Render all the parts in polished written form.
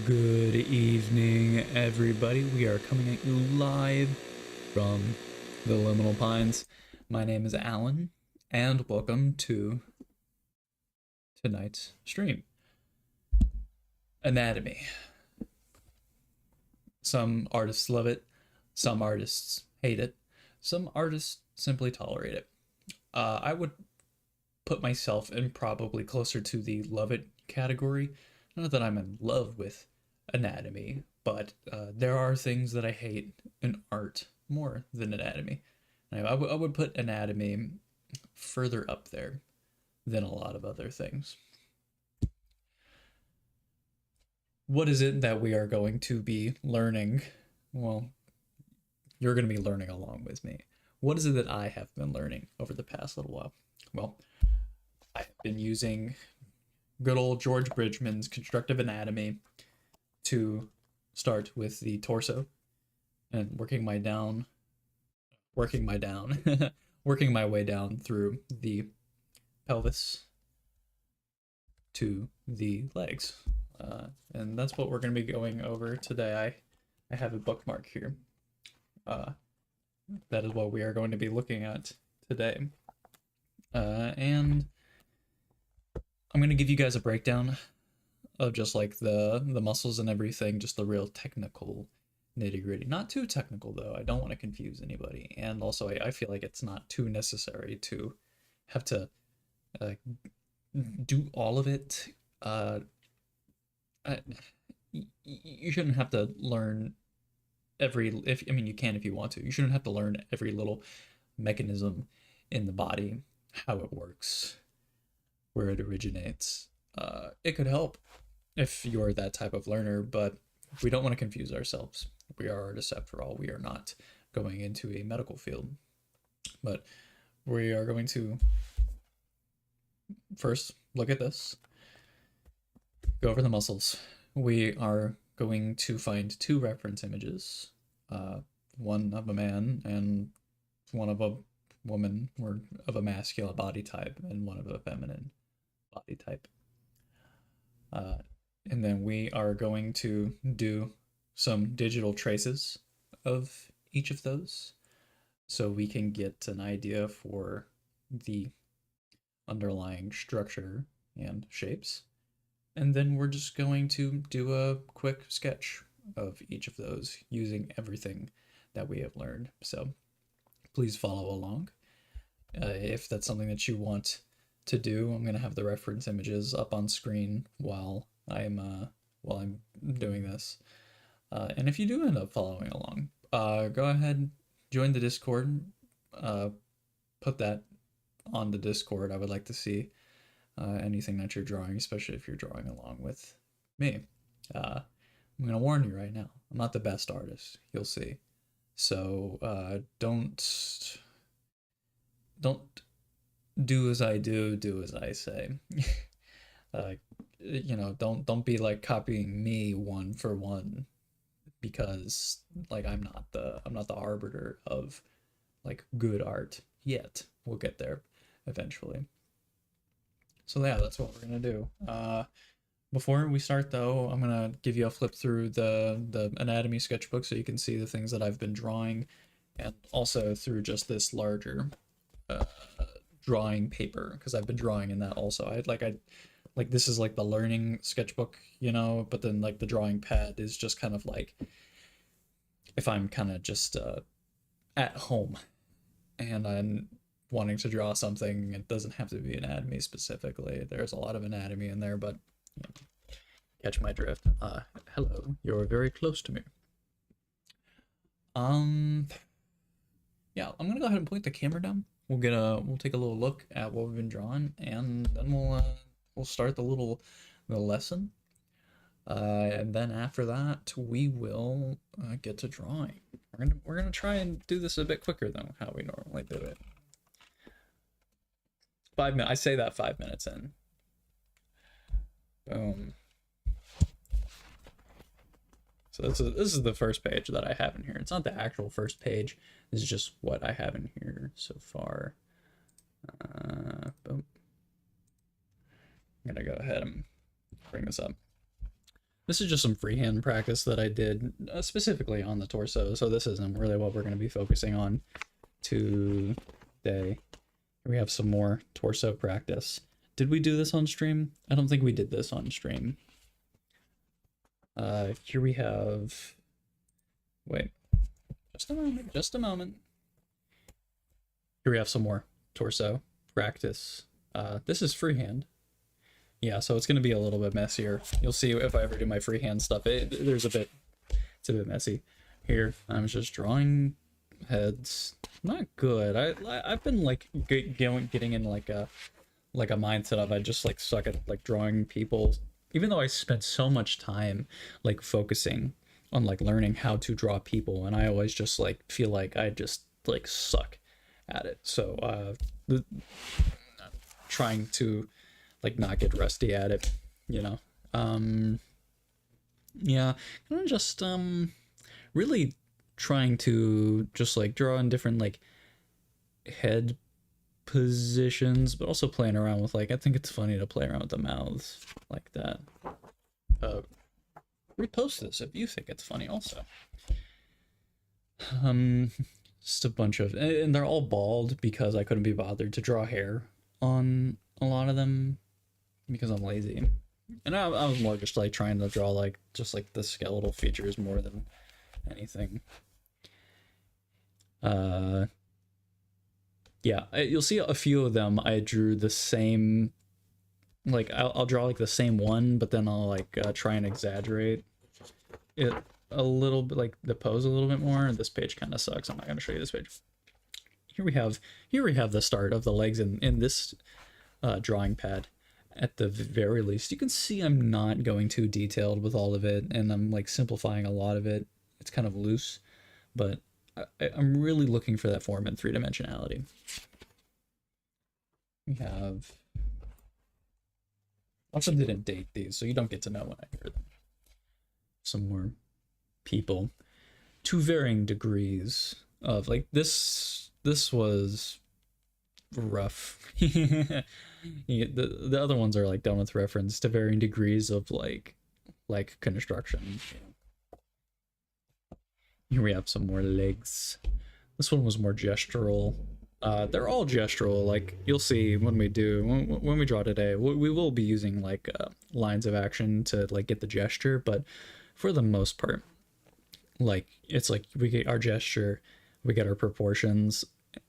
Good evening, everybody. We are coming at you live from the Liminal Pines. My name is Alan, and welcome to tonight's stream. Anatomy. Some artists love it, some artists hate it, some artists simply tolerate it. I would put myself in probably closer to the love it category. Not that I'm in love with anatomy, but there are things that I hate in art more than anatomy. I would put anatomy further up there than a lot of other things. What is it that we are going to be learning? Well, you're going to be learning along with me. What is it that I have been learning over the past little while? Well, I've been using good old George Bridgman's constructive anatomy to start with the torso and working my way down through the pelvis to the legs. And that's what we're going to be going over today. I have a bookmark here. That is what we are going to be looking at today. And I'm going to give you guys a breakdown of just like the muscles and everything, just the real technical nitty gritty. Not too technical though, I don't want to confuse anybody. And also I feel like it's not too necessary to have to do all of it. You shouldn't have to learn I mean you can if you want to. You shouldn't have to learn every little mechanism in the body, how it works, where it originates. It could help if you're that type of learner, but we don't want to confuse ourselves. We are artists after all. We are not going into a medical field. But we are going to first look at this, go over the muscles. We are going to find two reference images, one of a man and one of a woman, or of a masculine body type, and one of a feminine body type. And then we are going to do some digital traces of each of those so we can get an idea for the underlying structure and shapes. And then we're just going to do a quick sketch of each of those using everything that we have learned. So please follow along. If that's something that you want to do, I'm going to have the reference images up on screen while I'm doing this. And if you do end up following along, go ahead, join the Discord, put that on the Discord. I would like to see anything that you're drawing, especially if you're drawing along with me. I'm going to warn you right now, I'm not the best artist, you'll see. So don't do as I do as I say. You know, don't be like copying me one for one, because like I'm not the arbiter of like good art yet. We'll get there eventually. So yeah, that's what we're gonna do. Before we start though, I'm gonna give you a flip through the anatomy sketchbook so you can see the things that I've been drawing, and also through just this larger drawing paper, because I've been drawing in that also. I like this is like the learning sketchbook, you know, but then like the drawing pad is just kind of like if I'm kind of just at home and I'm wanting to draw something. It doesn't have to be anatomy specifically. There's a lot of anatomy in there, but you know, catch my drift. Hello, you're very close to me. Yeah, I'm gonna go ahead and point the camera down. We'll take a little look at what we've been drawing, and then we'll start the lesson. And then after that, we will get to drawing. We're gonna try and do this a bit quicker than how we normally do it. 5 minutes. I say that 5 minutes in. Boom. So this is the first page that I have in here. It's not the actual first page. This is just what I have in here so far. Boom. I'm gonna go ahead and bring this up. This is just some freehand practice that I did specifically on the torso, so this isn't really what we're going to be focusing on today. We have some more torso practice. Did we do this on stream? I don't think we did this on stream. Here we have... Wait. Just a moment. Here we have some more torso practice. This is freehand. Yeah, so it's going to be a little bit messier. You'll see if I ever do my freehand stuff. It's a bit messy. Here, I'm just drawing heads. Not good. I've been like getting in like a mindset of I just like suck at like drawing people, even though I spent so much time like focusing on like learning how to draw people, and I always just like feel like I just like suck at it. So trying to like not get rusty at it, you know. Yeah, kind of just really trying to just like draw in different like head positions, but also playing around with like, I think it's funny to play around with the mouths like that. Repost this if you think it's funny also. Just a bunch of, and they're all bald because I couldn't be bothered to draw hair on a lot of them because I'm lazy. And I was more just like trying to draw like just like the skeletal features more than anything. Yeah, you'll see a few of them I drew the same, like I'll draw like the same one, but then I'll like try and exaggerate it a little bit, like the pose a little bit more. This page kind of sucks. I'm not going to show you this page. Here we have the start of the legs in this drawing pad. At the very least, you can see I'm not going too detailed with all of it, and I'm like simplifying a lot of it. It's kind of loose, but I'm really looking for that form and three-dimensionality. We have... Also didn't date these, so you don't get to know when I hear them. Some more people to varying degrees of like this was rough. The other ones are like done with reference to varying degrees of like construction. Here we have some more legs. This one was more gestural. They're all gestural. Like you'll see when we draw today, we will be using like lines of action to like get the gesture, but for the most part, like it's like we get our gesture, we get our proportions,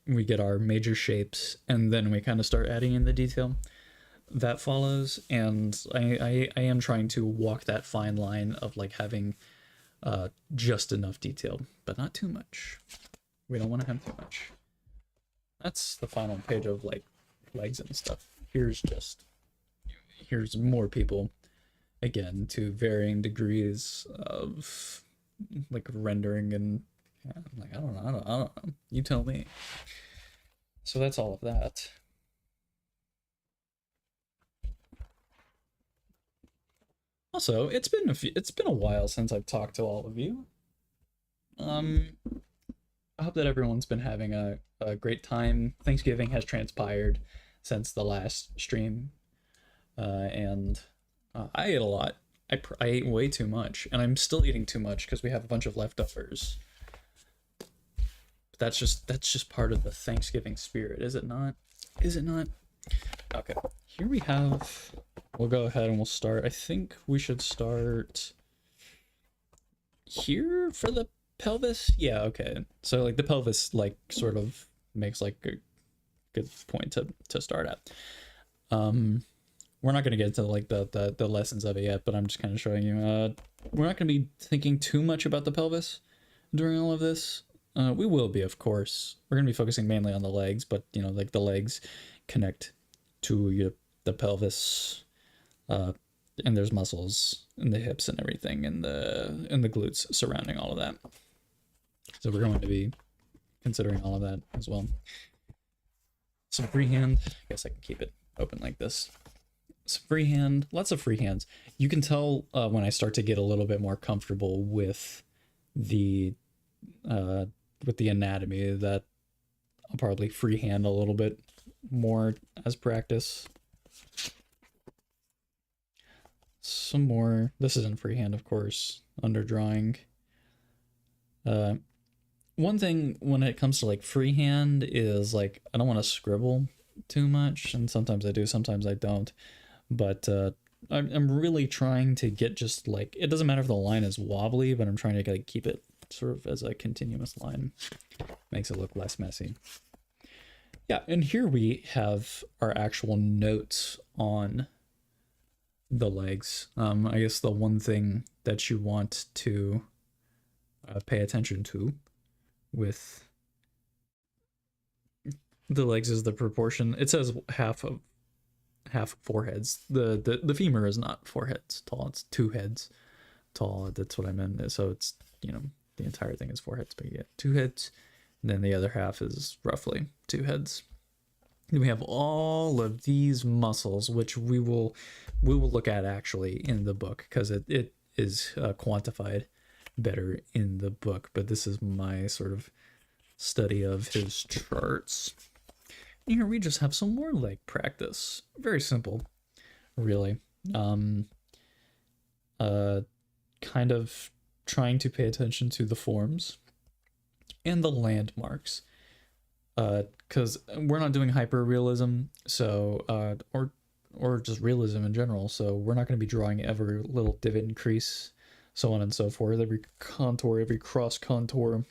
we get our major shapes, and then we kind of start adding in the detail that follows. And I am trying to walk that fine line of like having just enough detail, but not too much. We don't want to have too much. That's the final page of like legs and stuff. Here's more people, again, to varying degrees of like rendering, and yeah, I'm like, I don't know. You tell me. So that's all of that. Also, it's been a while since I've talked to all of you. I hope that everyone's been having a great time. Thanksgiving has transpired since the last stream, and I ate a lot. I ate way too much, and I'm still eating too much because we have a bunch of leftovers. But that's just part of the Thanksgiving spirit, is it not? Is it not? Okay, here we have... We'll go ahead and we'll start. I think we should start here for the pelvis. Yeah, okay. So like the pelvis like sort of makes like a good point to start at. We're not going to get into like the lessons of it yet, but I'm just kind of showing you. We're not going to be thinking too much about the pelvis during all of this. We will be, of course. We're going to be focusing mainly on the legs, but you know, like the legs connect to the pelvis. And there's muscles in the hips and everything, and the glutes surrounding all of that. So we're going to be considering all of that as well. Some freehand. I guess I can keep it open like this. Some freehand. Lots of freehands. You can tell when I start to get a little bit more comfortable with the anatomy that I'll probably freehand a little bit more as practice. some more. This isn't freehand, of course. Underdrawing. Uh, One thing when it comes to like freehand is like I don't want to scribble too much, and sometimes I do, sometimes I don't. But I'm really trying to get just like it doesn't matter if the line is wobbly, but I'm trying to like keep it sort of as a continuous line. Makes it look less messy. Yeah, and here we have our actual notes on the legs. I guess the one thing that you want to pay attention to with the legs is the proportion. It says half of four heads. The femur is not 4 heads tall, it's 2 heads tall. That's what I meant. So it's, you know, the entire thing is 4 heads, but you get 2 heads, and then the other half is roughly 2 heads. Then we have all of these muscles, which we will look at actually in the book, because it is quantified better in the book, but this is my sort of study of his charts. Here we just have some more leg practice. Very simple, really. Kind of trying to pay attention to the forms and the landmarks, because we're not doing hyper-realism, so or just realism in general, so we're not going to be drawing every little divot and crease, so on and so forth, every contour, every cross contour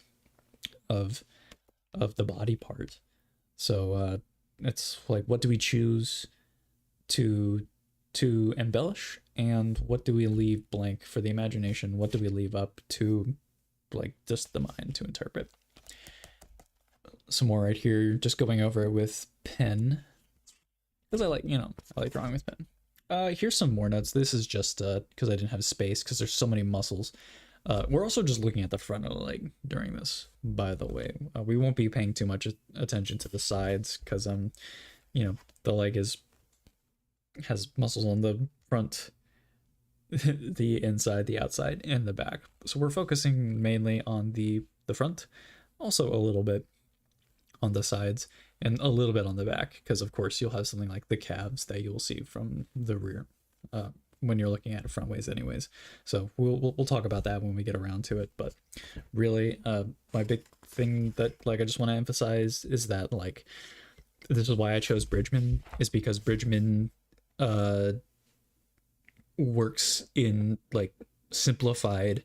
of the body part. So it's like, what do we choose to embellish, and what do we leave blank for the imagination? What do we leave up to like just the mind to interpret? Some more right here, just going over it with pen, because I like, you know, I like drawing with pen. Here's some more notes. This is just because I didn't have space, because there's so many muscles. We're also just looking at the front of the leg during this, by the way. We won't be paying too much attention to the sides, because you know, the leg has muscles on the front, the inside, the outside, and the back. So we're focusing mainly on the front, also a little bit on the sides, and a little bit on the back, because of course you'll have something like the calves that you'll see from the rear when you're looking at it front ways anyways. So we'll talk about that when we get around to it. But really, my big thing that like I just want to emphasize is that like this is why I chose Bridgman, is because Bridgman works in like simplified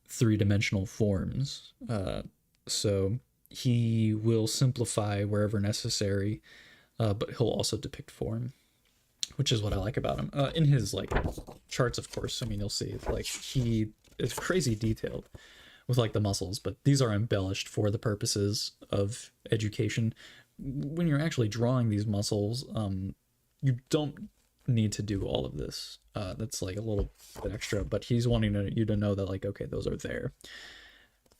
3-dimensional forms. So he will simplify wherever necessary, but he'll also depict form, which is what I like about him. In his like charts, of course, I mean, you'll see like he is crazy detailed with like the muscles, but these are embellished for the purposes of education. When you're actually drawing these muscles, you don't need to do all of this. That's like a little bit extra, but he's wanting you to know that like, okay, those are there.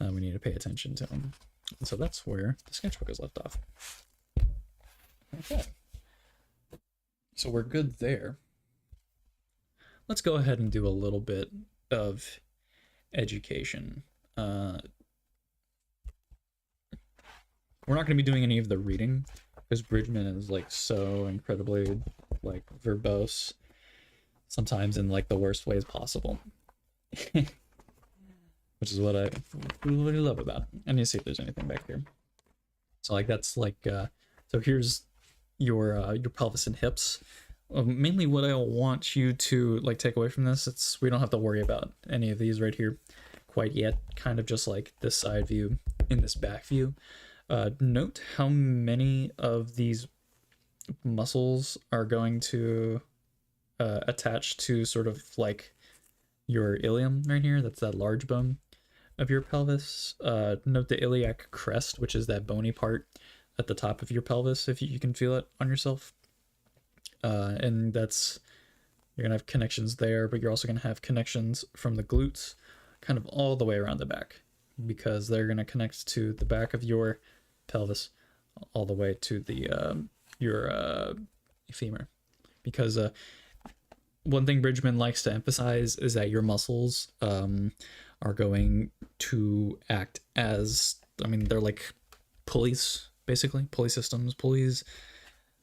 We need to pay attention to them. And so that's where the sketchbook is left off. Okay. So we're good there. Let's go ahead and do a little bit of education. We're not going to be doing any of the reading, because Bridgman is like so incredibly like verbose, sometimes in like the worst ways possible. Which is what I really love about it. And you see if there's anything back here. So like that's like so here's your pelvis and hips. Mainly what I want you to like take away from this, it's we don't have to worry about any of these right here quite yet. Kind of just like this side view in this back view. Note how many of these muscles are going to attach to sort of like your ilium right here. That's that large bone of your pelvis. Note the iliac crest, which is that bony part at the top of your pelvis, if you can feel it on yourself. And that's, you're gonna have connections there, but you're also gonna have connections from the glutes kind of all the way around the back, because they're gonna connect to the back of your pelvis all the way to the your femur. Because one thing Bridgman likes to emphasize is that your muscles are going to act as, I mean, they're like pulleys, basically, pulley systems, pulleys,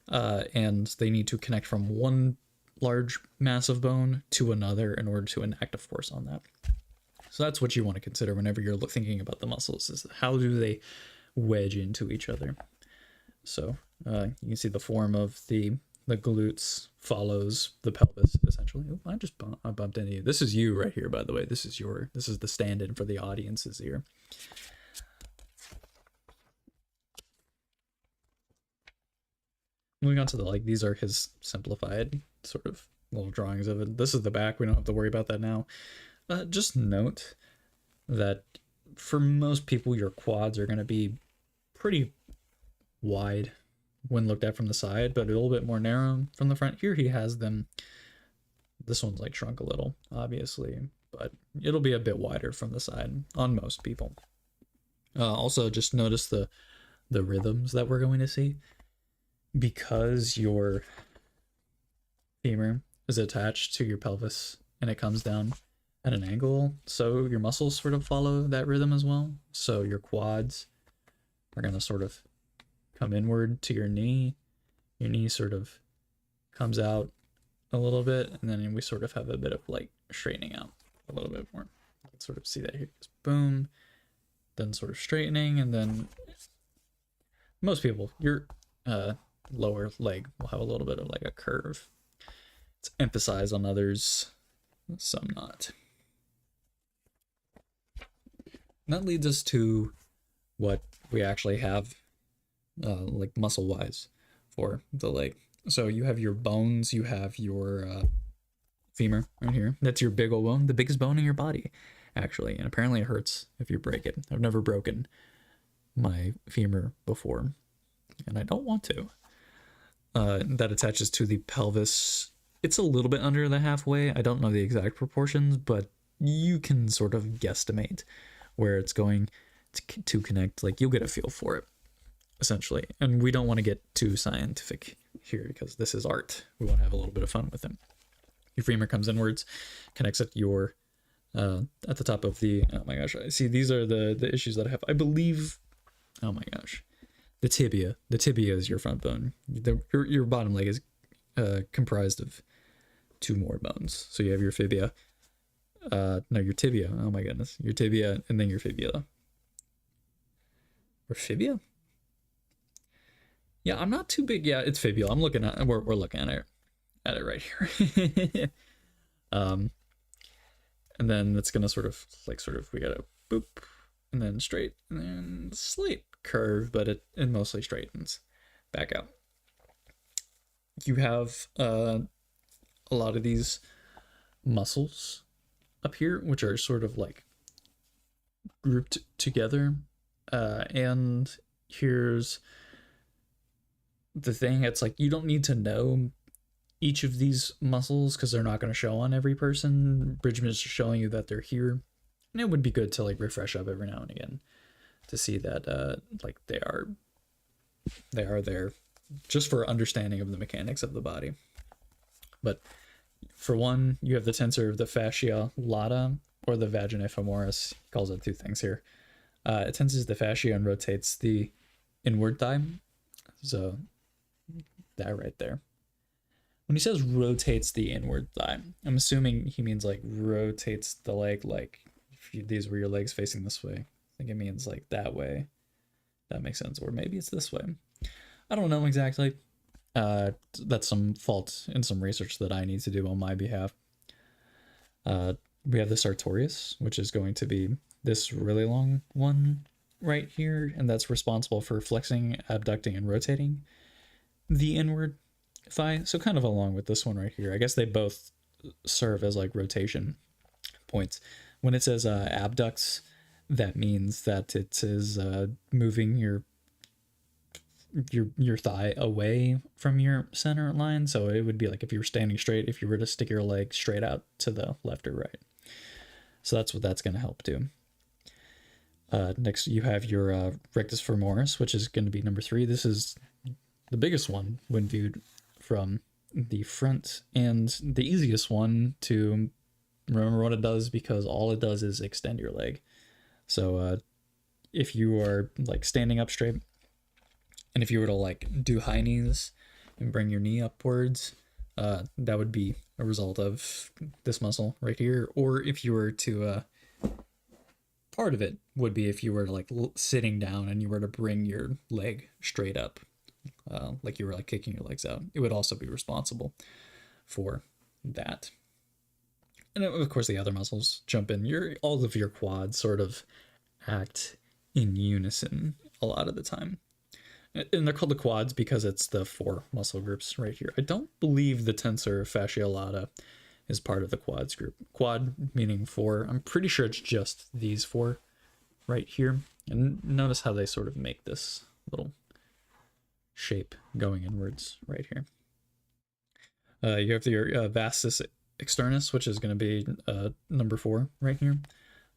and they need to connect from one large mass of bone to another in order to enact a force on that. So that's what you want to consider whenever you're thinking about the muscles, is how do they wedge into each other. So you can see the form of the glutes follows the pelvis, essentially. Oh, I bumped into you. This is you right here, by the way. This is the stand-in for the audience's ear. Moving on to these are his simplified sort of little drawings of it. This is the back. We don't have to worry about that now. Just note that for most people, your quads are going to be pretty wide when looked at from the side, but a little bit more narrow from the front. Here he has them. This one's like shrunk a little, obviously, but it'll be a bit wider from the side on most people. Also, just notice the rhythms that we're going to see. Because your femur is attached to your pelvis and it comes down at an angle, so your muscles sort of follow that rhythm as well. So your quads are going to sort of come inward to your knee. Your knee sort of comes out a little bit, and then we sort of have a bit of like straightening out a little bit more. You can sort of see that here. Just boom, then sort of straightening, and then most people, your lower leg will have a little bit of like a curve. It's emphasized on others, some not. And that leads us to what we actually have like muscle wise for the leg. So you have your bones, you have your femur right here. That's your big old bone, the biggest bone in your body, actually. And apparently it hurts if you break it. I've never broken my femur before, and I don't want to. That attaches to the pelvis. It's a little bit under the halfway. I don't know the exact proportions, but you can sort of guesstimate where it's going to connect. Like, you'll get a feel for it, essentially. And we don't want to get too scientific here because this is art. We want to have a little bit of fun with it. Your femur comes inwards, connects at your at the top of the, oh my gosh, I see these are the issues that I have. I believe, oh my gosh, the tibia. The tibia is your front bone. Your bottom leg is comprised of two more bones. So you have your fibia. No, your tibia. Oh my goodness. Your tibia and then your fibula. Or fibia? Yeah, I'm not too big. Yeah, it's fibula. I'm looking at, we're looking at it right here. And then it's gonna sort of we got a boop and then straight and then slight curve, but it mostly straightens back out. You have a lot of these muscles up here, which are sort of like grouped together. And here's the thing. It's like, you don't need to know each of these muscles because they're not going to show on every person. Bridgman is just showing you that they're here. And it would be good to like refresh up every now and again to see that like they are there just for understanding of the mechanics of the body. But for one, you have the tensor of the fascia lata or the vagina femoris. He calls it two things here. It tenses the fascia and rotates the inward thigh. So that right there. When he says rotates the inward thigh, I'm assuming he means like rotates the leg, like if these were your legs facing this way. I think it means like that way. That makes sense. Or maybe it's this way. I don't know exactly. That's some fault in some research that I need to do on my behalf. We have the sartorius, which is going to be this really long one right here, and that's responsible for flexing, abducting, and rotating the inward thigh. So kind of along with this one right here. I guess they both serve as like rotation points. When it says abducts, that means that it is moving your thigh away from your center line. So it would be like if you were standing straight, if you were to stick your leg straight out to the left or right. So that's what that's going to help do. Next, you have your rectus femoris, which is going to be number 3. This is the biggest one when viewed from the front and the easiest one to remember what it does, because all it does is extend your leg. So if you are like standing up straight, and if you were to like do high knees and bring your knee upwards, that would be a result of this muscle right here. Or if you were to, part of it would be if you were like sitting down and you were to bring your leg straight up, like you were like kicking your legs out. It would also be responsible for that. And of course, the other muscles jump in. All of your quads sort of act in unison a lot of the time. And they're called the quads because it's the 4 muscle groups right here. I don't believe the tensor fasciae lata is part of the quads group. Quad meaning 4. I'm pretty sure it's just these 4 right here. And notice how they sort of make this little shape going inwards right here. You have your vastus externus, which is going to be number 4 right here.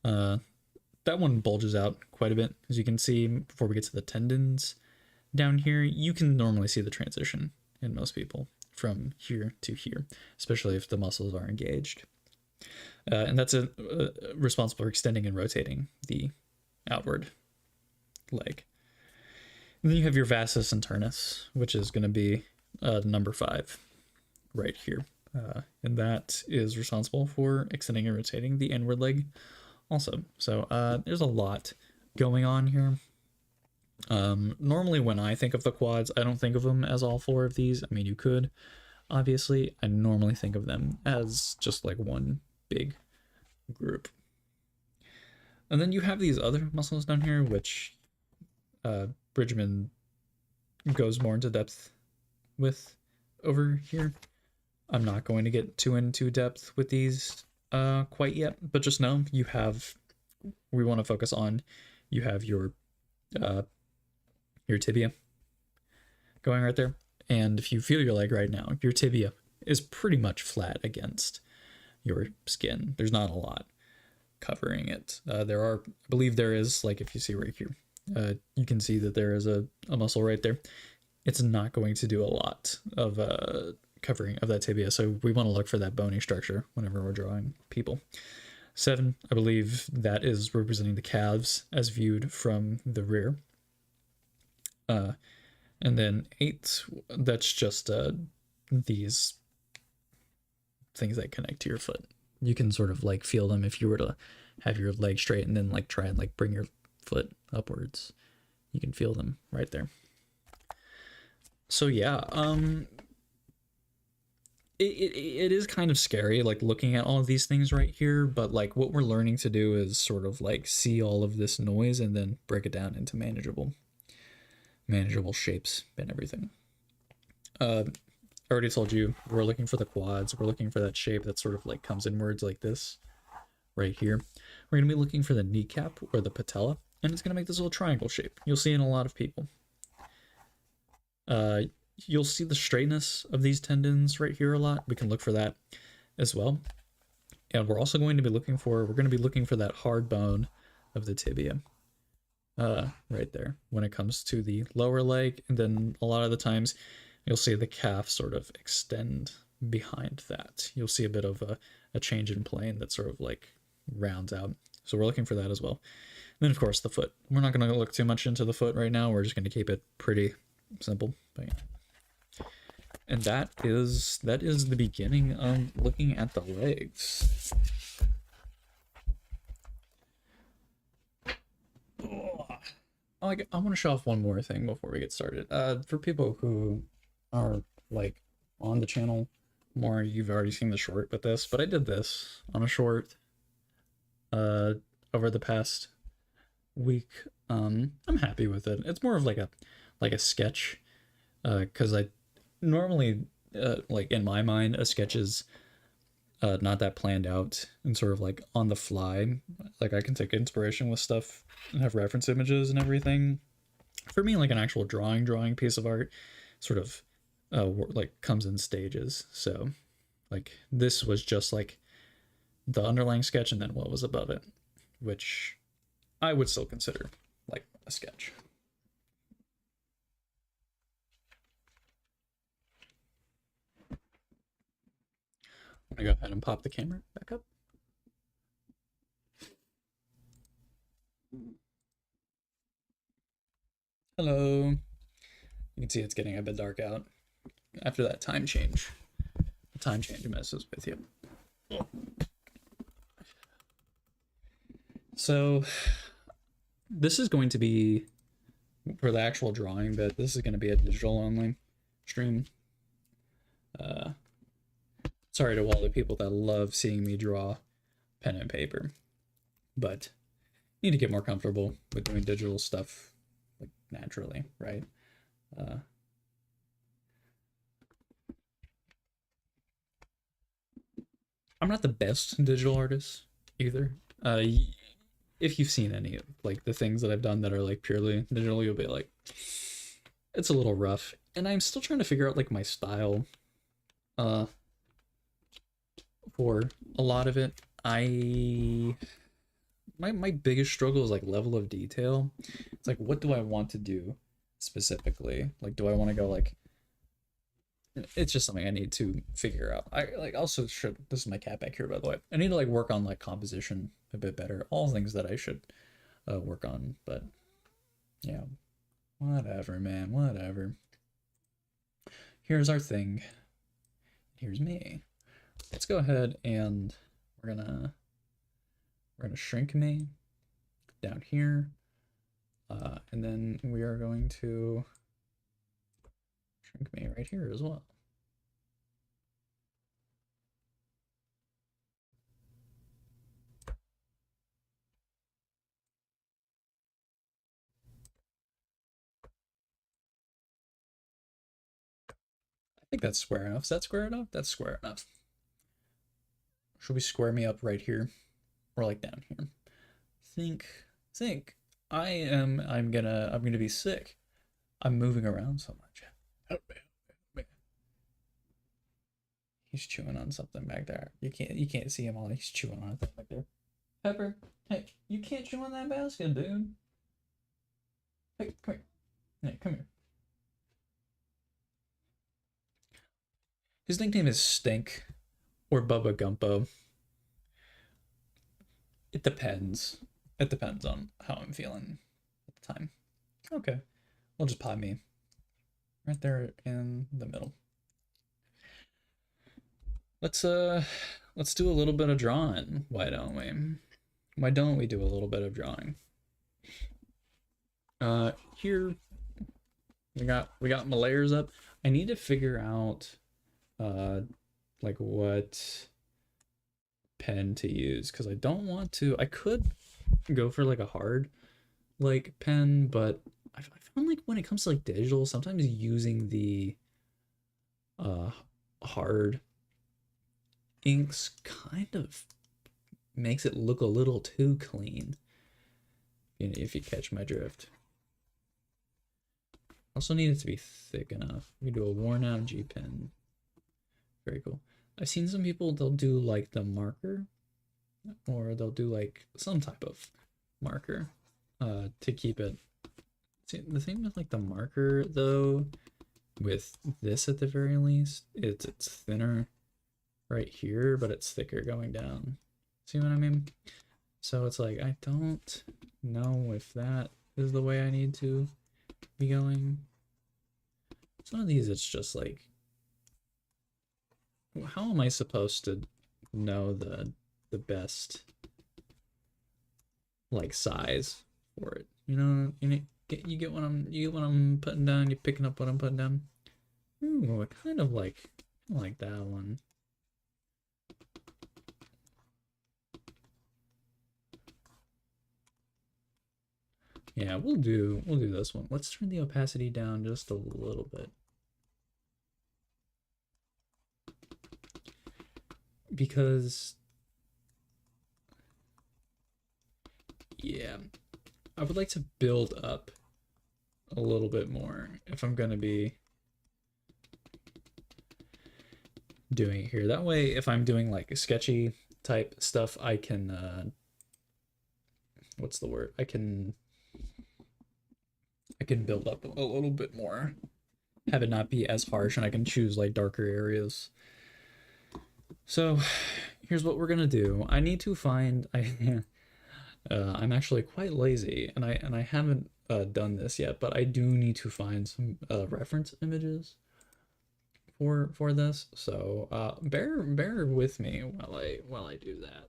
That one bulges out quite a bit, as you can see. Before we get to the tendons down here, you can normally see the transition in most people from here to here, especially if the muscles are engaged. And that's responsible for extending and rotating the outward leg. And then you have your vastus internus, which is going to be number 5 right here. And that is responsible for extending and rotating the inward leg also. So there's a lot going on here. Normally when I think of the quads, I don't think of them as all 4 of these. I mean, you could, obviously. I normally think of them as just like one big group. And then you have these other muscles down here, which Bridgman goes more into depth with over here. I'm not going to get too into depth with these quite yet, but just know we want to focus on, you have your tibia going right there. And if you feel your leg right now, your tibia is pretty much flat against your skin. There's not a lot covering it. I believe there is, like if you see right here, you can see that there is a muscle right there. It's not going to do a lot of covering of that tibia, so we want to look for that bony structure whenever we're drawing people. 7, I believe that is representing the calves as viewed from the rear. And then 8, that's just these things that connect to your foot. You can sort of like feel them if you were to have your leg straight and then like try and like bring your foot upwards. You can feel them right there. So yeah, it is kind of scary like looking at all of these things right here, but like what we're learning to do is sort of like see all of this noise and then break it down into manageable shapes and everything. I already told you we're looking for the quads. We're looking for that shape that sort of like comes inwards like this right here. We're going to be looking for the kneecap or the patella, and it's going to make this little triangle shape. You'll see in a lot of people. You'll see the straightness of these tendons right here a lot. We can look for that as well. And we're also going to be looking for that hard bone of the tibia. Right there when it comes to the lower leg, and then a lot of the times you'll see the calf sort of extend behind that. You'll see a bit of a change in plane that sort of like rounds out. So we're looking for that as well. And then of course the foot. We're not going to look too much into the foot right now. We're just going to keep it pretty simple. But yeah. And that is the beginning of looking at the legs. I want to show off one more thing before we get started. For people who are like on the channel more, you've already seen the short with this, but I did this on a short over the past week. I'm happy with it. It's more of like a sketch, because I normally like in my mind a sketch is not that planned out and sort of like on the fly. Like I can take inspiration with stuff and have reference images and everything. For me, like an actual drawing piece of art sort of like comes in stages. So like this was just like the underlying sketch and then what was above it, which I would still consider like a sketch. I'm gonna go ahead and pop the camera back up. Hello. You can see it's getting a bit dark out after that time change. time change messes with you. So this is going to be, for the actual drawing bit, this is going to be a digital only stream. Sorry to all the people that love seeing me draw pen and paper, but you need to get more comfortable with doing digital stuff like naturally, right? I'm not the best digital artist either. If you've seen any of like the things that I've done that are like purely digital, you'll be like, it's a little rough. And I'm still trying to figure out like my style for a lot of it. My biggest struggle is like level of detail. It's like, what do I want to do specifically? Like, do I want to go like, it's just something I need to figure out. I like also should, this is my cat back here, by the way. I need to like work on like composition a bit better. All things that I should work on, but yeah, whatever, man, whatever. Here's our thing. Here's me. Let's go ahead and we're gonna shrink me down here, and then we are going to shrink me right here as well. I think that's square enough. Is that square enough? That's square enough. Should we square me up right here? Or like down here? Think. I'm gonna be sick. I'm moving around so much. Help me. He's chewing on something back there. You can't see him all. He's chewing on it back there. Pepper, hey, you can't chew on that basket, dude. Hey, come here. Hey, come here. His nickname is Stink or Bubba Gumpo. It depends. It depends on how I'm feeling at the time. Okay, we'll just pop me right there in the middle. Let's do a little bit of drawing. Why don't we? Why don't we do a little bit of drawing? Here we got my layers up. I need to figure out like what pen to use, because I don't want to. I could go for like a hard like pen, but I found like when it comes to like digital, sometimes using the hard inks kind of makes it look a little too clean, if you catch my drift. Also need it to be thick enough. We do a worn out G pen. Very cool. I've seen some people, they'll do like the marker, or they'll do like some type of marker to keep it. See, the thing with like the marker though, with this at the very least, it's thinner right here, but it's thicker going down. See what I mean? So it's like, I don't know if that is the way I need to be going. Some of these, it's just like, how am I supposed to know the best like size for it? You get what I'm putting down. You're picking up what I'm putting down. Ooh, I kind of like that one. Yeah, we'll do this one. Let's turn the opacity down just a little bit. Because yeah, I would like to build up a little bit more if I'm gonna be doing it here. That way, if I'm doing like sketchy type stuff, I can what's the word? I can build up a little bit more, have it not be as harsh, and I can choose like darker areas. So here's what we're gonna do. I need to find I'm actually quite lazy, and I haven't done this yet, but I do need to find some reference images for this, so bear with me while I do that.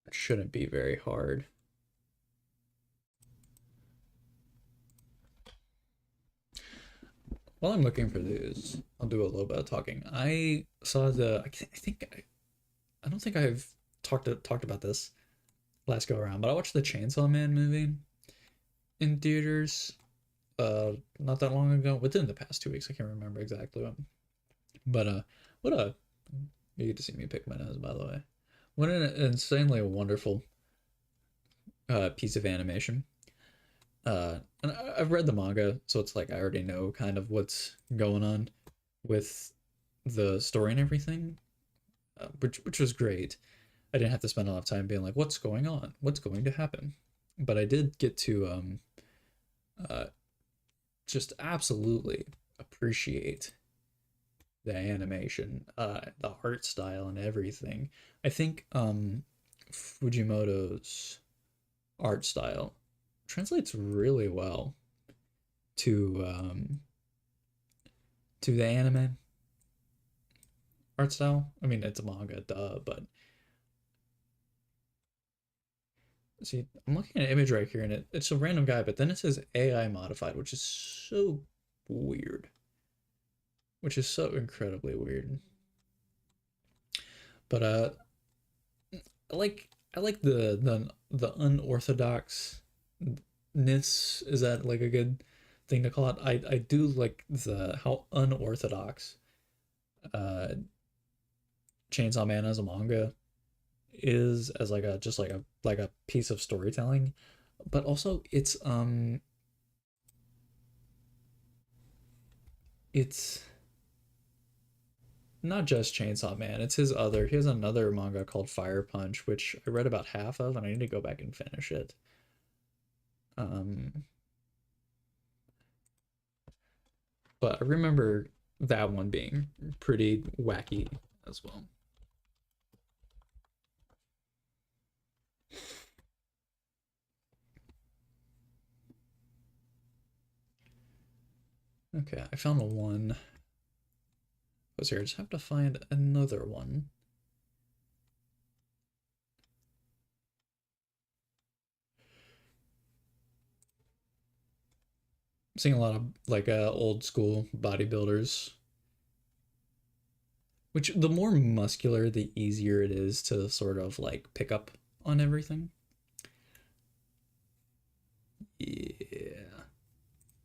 It shouldn't be very hard. While I'm looking for these, I'll do a little bit of talking. I saw the. I think I don't think I've talked about this last go around, but I watched the Chainsaw Man movie in theaters not that long ago, within the past 2 weeks. I can't remember exactly when. But what a you get to see me pick my nose, by the way. What an insanely wonderful piece of animation. And I've read the manga, so it's like I already know kind of what's going on with the story and everything, which was great. I didn't have to spend a lot of time being like, what's going on? What's going to happen? But I did get to uh, just absolutely appreciate the animation, the art style, and everything. I think Fujimoto's art style translates really well to to the anime art style. I mean, it's a manga, duh, but see, I'm looking at an image right here, and it's a random guy, but then it says AI modified, which is so weird, which is so incredibly weird. But I like the unorthodox ness. Is that like a good thing to call it? I do like the how unorthodox uh Chainsaw Man as a manga is, as like a just like a piece of storytelling, but also it's not just Chainsaw Man. It's his other. He has another manga called Fire Punch, which I read about half of, and I need to go back and finish it. Um, but I remember that one being pretty wacky as well. Okay, I found one. Was here? I just have to find another one. I'm seeing a lot of like old school bodybuilders, which the more muscular, the easier it is to sort of like pick up on everything. Yeah.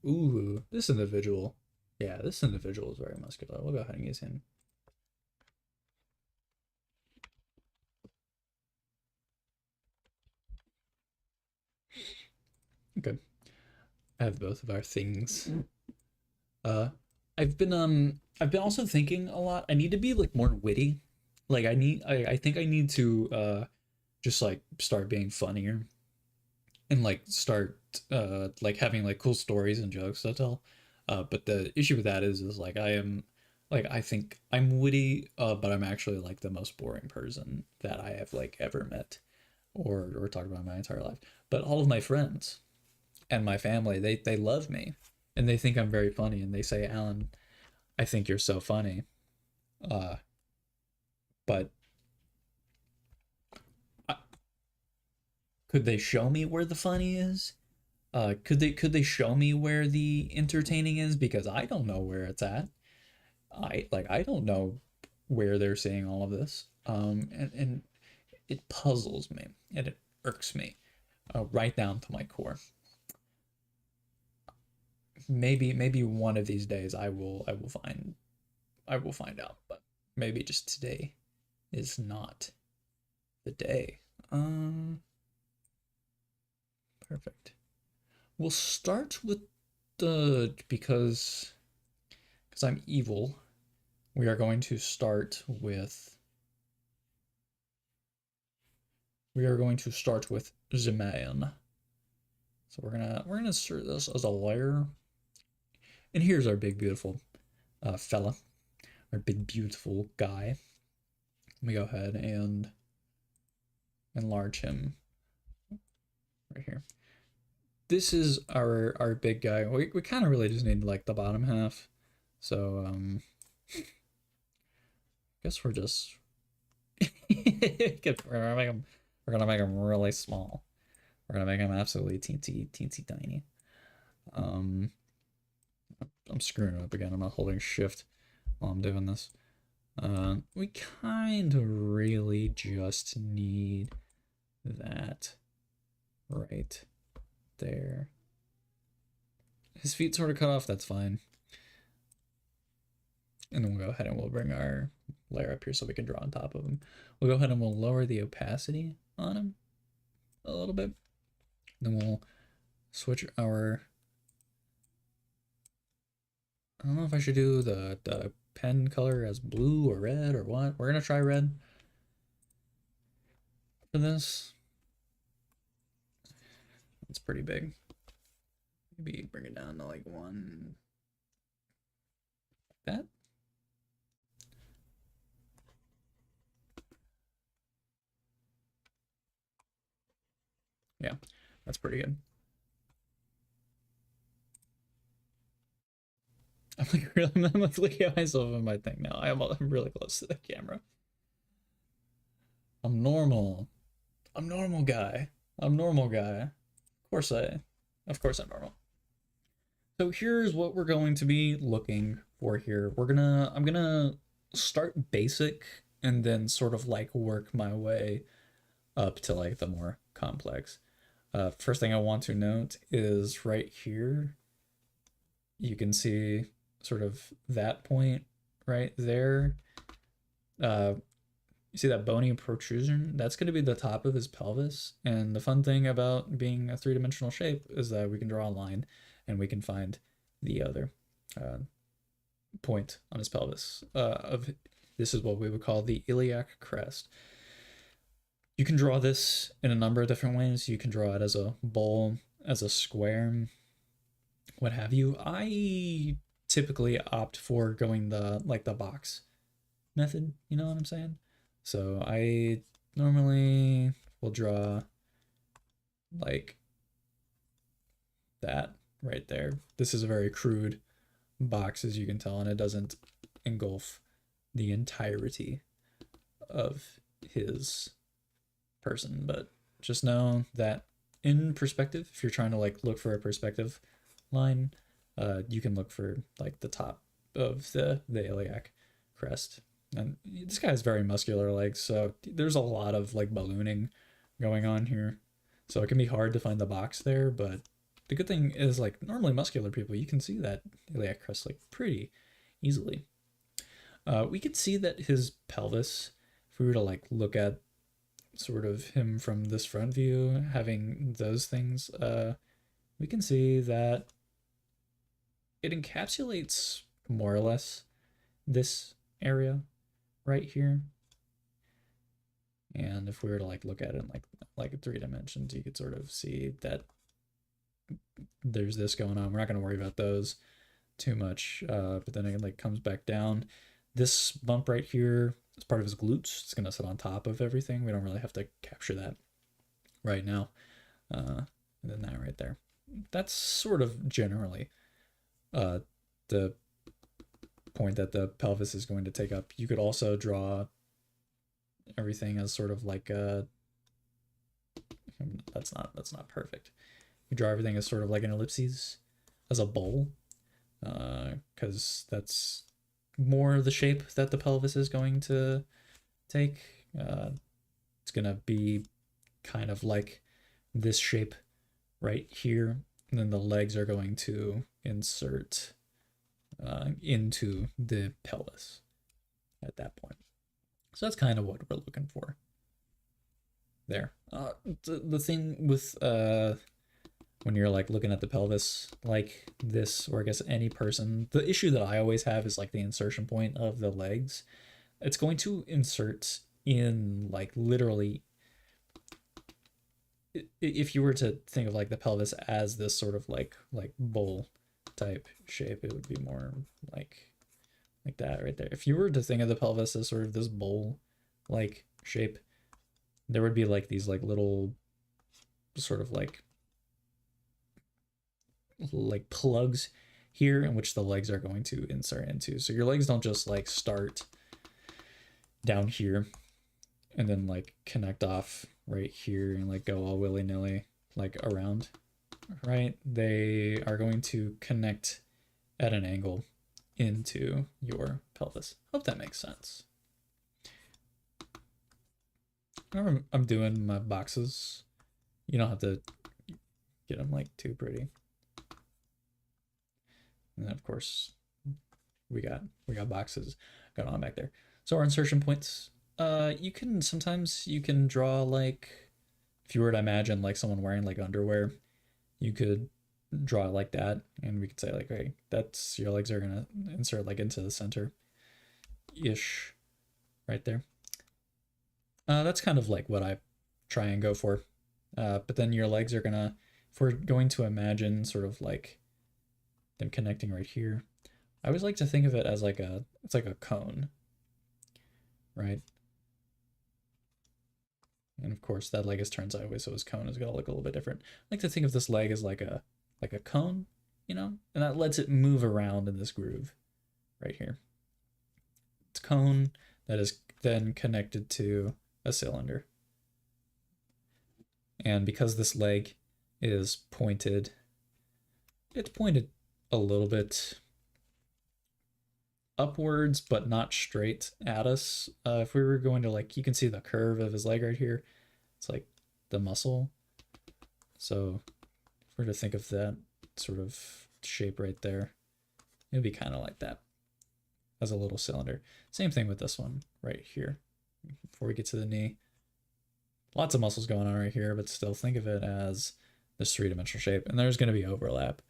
Ooh, this individual. Yeah, this individual is very muscular. We'll go ahead and use him. Okay. I have both of our things. Uh I've been also thinking a lot. I need to be like more witty. Like I think I need to just like start being funnier and like start like having like cool stories and jokes to tell. But the issue with that is like I am like I think I'm witty, but I'm actually like the most boring person that I have like ever met or talked about my entire life. But all of my friends and my family, they love me and they think I'm very funny and they say, Alan, I think you're so funny. Uh, but I, could they show me where the funny is? Could they show me where the entertaining is? Because I don't know where it's at. I don't know where they're saying all of this. And it puzzles me and it irks me, right down to my core. Maybe one of these days I will find out, but maybe just today is not the day. Um, Perfect. We'll start with the because I'm evil. We are going to start with the man. So we're gonna insert this as a layer. And here's our big beautiful fella, our big beautiful guy. Let me go ahead and enlarge him right here. this is our big guy. We kind of really just need like the bottom half. So guess we're just we're gonna make him really small. We're gonna make him absolutely teensy tiny. Um, I'm screwing it up again. I'm not holding shift while I'm doing this. We kind of really just need that right there. His feet sort of cut off, that's fine. And then we'll go ahead and we'll bring our layer up here so we can draw on top of him. We'll go ahead and we'll lower the opacity on him a little bit. Then we'll switch our, I don't know if I should do the pen color as blue or red or what. We're gonna try red for this. It's pretty big. Maybe bring it down to like one, like that. Yeah, that's pretty good. I'm like really, I'm like looking at myself in my thing now. I'm really close to the camera. I'm normal. I'm normal guy. I'm normal guy. Of course I'm normal. So here's what we're going to be looking for here. I'm gonna start basic and then sort of like work my way up to like the more complex. First thing I want to note is right here, you can see sort of that point right there. You see that bony protrusion? That's going to be the top of his pelvis. And the fun thing about being a three-dimensional shape is that we can draw a line and we can find the other point on his pelvis. This is what we would call the iliac crest. You can draw this in a number of different ways. You can draw it as a bowl, as a square, what have you. I typically opt for going the box method, you know what I'm saying? So I normally will draw like that right there. This is a very crude box, as you can tell, and it doesn't engulf the entirety of his person, but just know that in perspective, if you're trying to like look for a perspective line, you can look for like the top of the iliac crest. And this guy has very muscular legs, so there's a lot of like ballooning going on here. So it can be hard to find the box there, but the good thing is like normally muscular people, you can see that iliac crest like pretty easily. We can see that his pelvis, if we were to like look at sort of him from this front view, having those things, we can see that it encapsulates more or less this area right here. And if we were to like look at it in like 3 dimensions, you could sort of see that there's this going on. We're not going to worry about those too much, but then it like comes back down. This bump right here is part of his glutes. It's going to sit on top of everything. We don't really have to capture that right now. And then that right there. That's sort of generally the point that the pelvis is going to take up. You could also draw everything as sort of like a, that's not perfect. You draw everything as sort of like an ellipses, as a bowl, because that's more the shape that the pelvis is going to take. It's gonna be kind of like this shape right here, and then the legs are going to insert into the pelvis at that point. So that's kind of what we're looking for there. The thing with when you're like looking at the pelvis like this, or I guess any person, the issue that I always have is like the insertion point of the legs. It's going to insert in like literally, if you were to think of like the pelvis as this sort of like bowl type shape, it would be more like that right there. If you were to think of the pelvis as sort of this bowl like shape, there would be like these like little sort of like like plugs here in which the legs are going to insert into. So your legs don't just like start down here and then like connect off right here and like go all willy-nilly like around, right? They are going to connect at an angle into your pelvis. Hope that makes sense. Whenever I'm doing my boxes, you don't have to get them like too pretty. And then of course we got boxes going on back there. So our insertion points, you can sometimes you can draw like, if you were to imagine like someone wearing like underwear, you could draw it like that, and we could say like, okay, that's your legs are gonna insert like into the center ish right there. That's kind of like what I try and go for. But then your legs are gonna, if we're going to imagine sort of like them connecting right here, I always like to think of it as like it's like a cone, right? And of course that leg is turned sideways, so his cone is gonna look a little bit different. I like to think of this leg as like a cone, you know, and that lets it move around in this groove right here. It's cone that is then connected to a cylinder. And because this leg is pointed, it's pointed a little bit upwards, but not straight at us. If we were going to like, you can see the curve of his leg right here. It's like the muscle. So if we're to think of that sort of shape right there, it'd be kind of like that as a little cylinder. Same thing with this one right here. Before we get to the knee, lots of muscles going on right here, but still think of it as this three-dimensional shape, and there's going to be overlap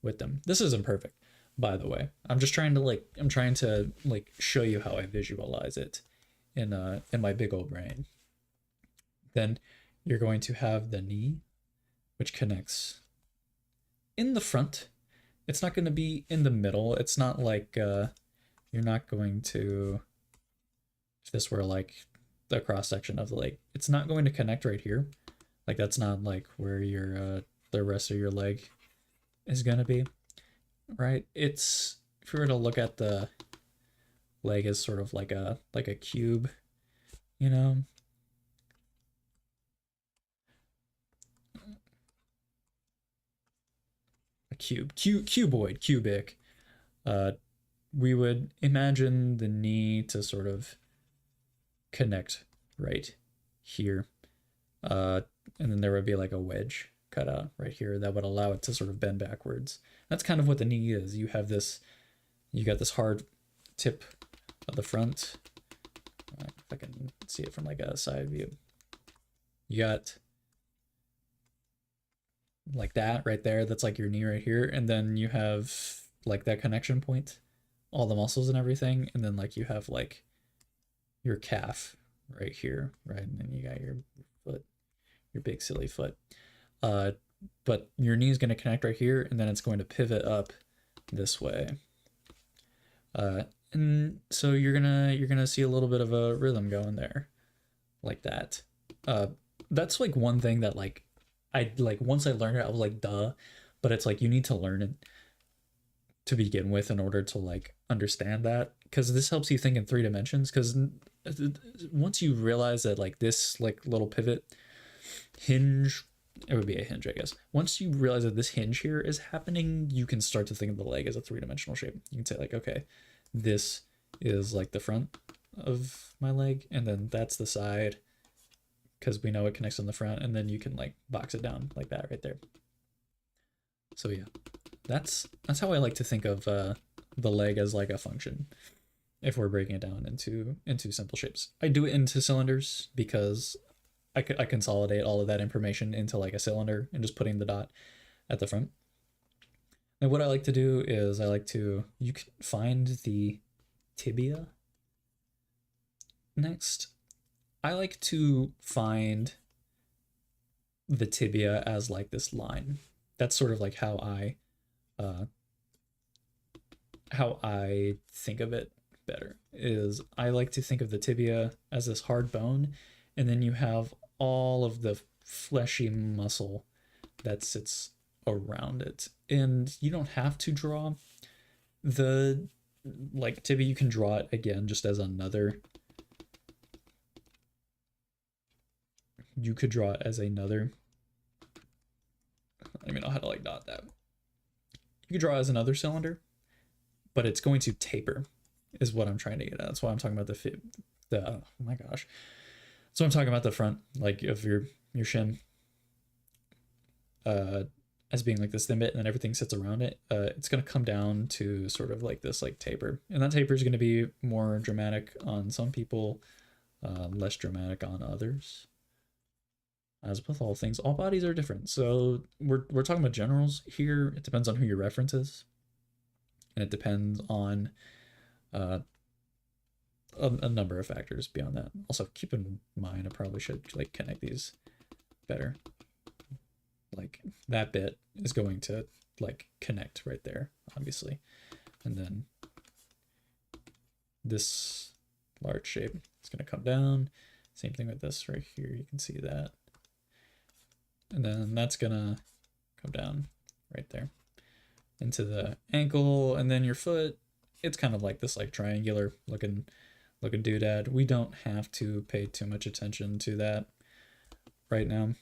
with them. This isn't perfect, by the way. I'm just trying to like show you how I visualize it in my big old brain. Then you're going to have the knee, which connects in the front. It's not going to be in the middle. It's not like you're not going to, if this were like the cross section of the leg, it's not going to connect right here. Like that's not like where your the rest of your leg is gonna be, right? It's, if you were to look at the leg as sort of like a cube, you know. A cuboid, cubic. We would imagine the knee to sort of connect right here. And then there would be like a wedge cut out right here that would allow it to sort of bend backwards. That's kind of what the knee is. You have this, you got this hard tip of the front. If I can see it from like a side view. You got like that right there. That's like your knee right here. And then you have like that connection point, all the muscles and everything. And then like you have like your calf right here, right? And then you got your foot, your big silly foot. But your knee is going to connect right here, and then it's going to pivot up this way. And so you're gonna see a little bit of a rhythm going there, like that. That's like one thing that like I like, once I learned it, I was like, duh. But it's like you need to learn it to begin with in order to like understand that, because this helps you think in 3 dimensions. Because once you realize that like this like little pivot hinge, it would be a hinge, I guess. Once you realize that this hinge here is happening, you can start to think of the leg as a 3-dimensional shape. You can say like, okay, this is like the front of my leg, and then that's the side, because we know it connects on the front, and then you can like box it down like that right there. So yeah, that's how I like to think of the leg as like a function, if we're breaking it down into simple shapes. I do it into cylinders because I consolidate all of that information into like a cylinder and just putting the dot at the front. And what I like to do is you can find the tibia next. I like to find the tibia as like this line. That's sort of like how I think of it better. Is I like to think of the tibia as this hard bone, and then you have all of the fleshy muscle that sits around it. And you don't have to draw the like tibia. You can draw it again just as another. You could draw it as another. I don't even know how to like dot that. You could draw it as another cylinder, but it's going to taper, is what I'm trying to get at. That's why I'm talking about oh my gosh. So I'm talking about the front, like of your shin, as being like this thin bit, and then everything sits around it. It's gonna come down to sort of like this like taper, and that taper is gonna be more dramatic on some people, less dramatic on others. As with all things, all bodies are different. So we're talking about generals here. It depends on who your reference is, and it depends on a number of factors beyond that. Also, keep in mind, I probably should like connect these better. Like that bit is going to like connect right there, obviously, and then this large shape is going to come down. Same thing with this right here. You can see that. And then that's gonna come down right there into the ankle, and then your foot, it's kind of like this like triangular looking doodad. We don't have to pay too much attention to that right now.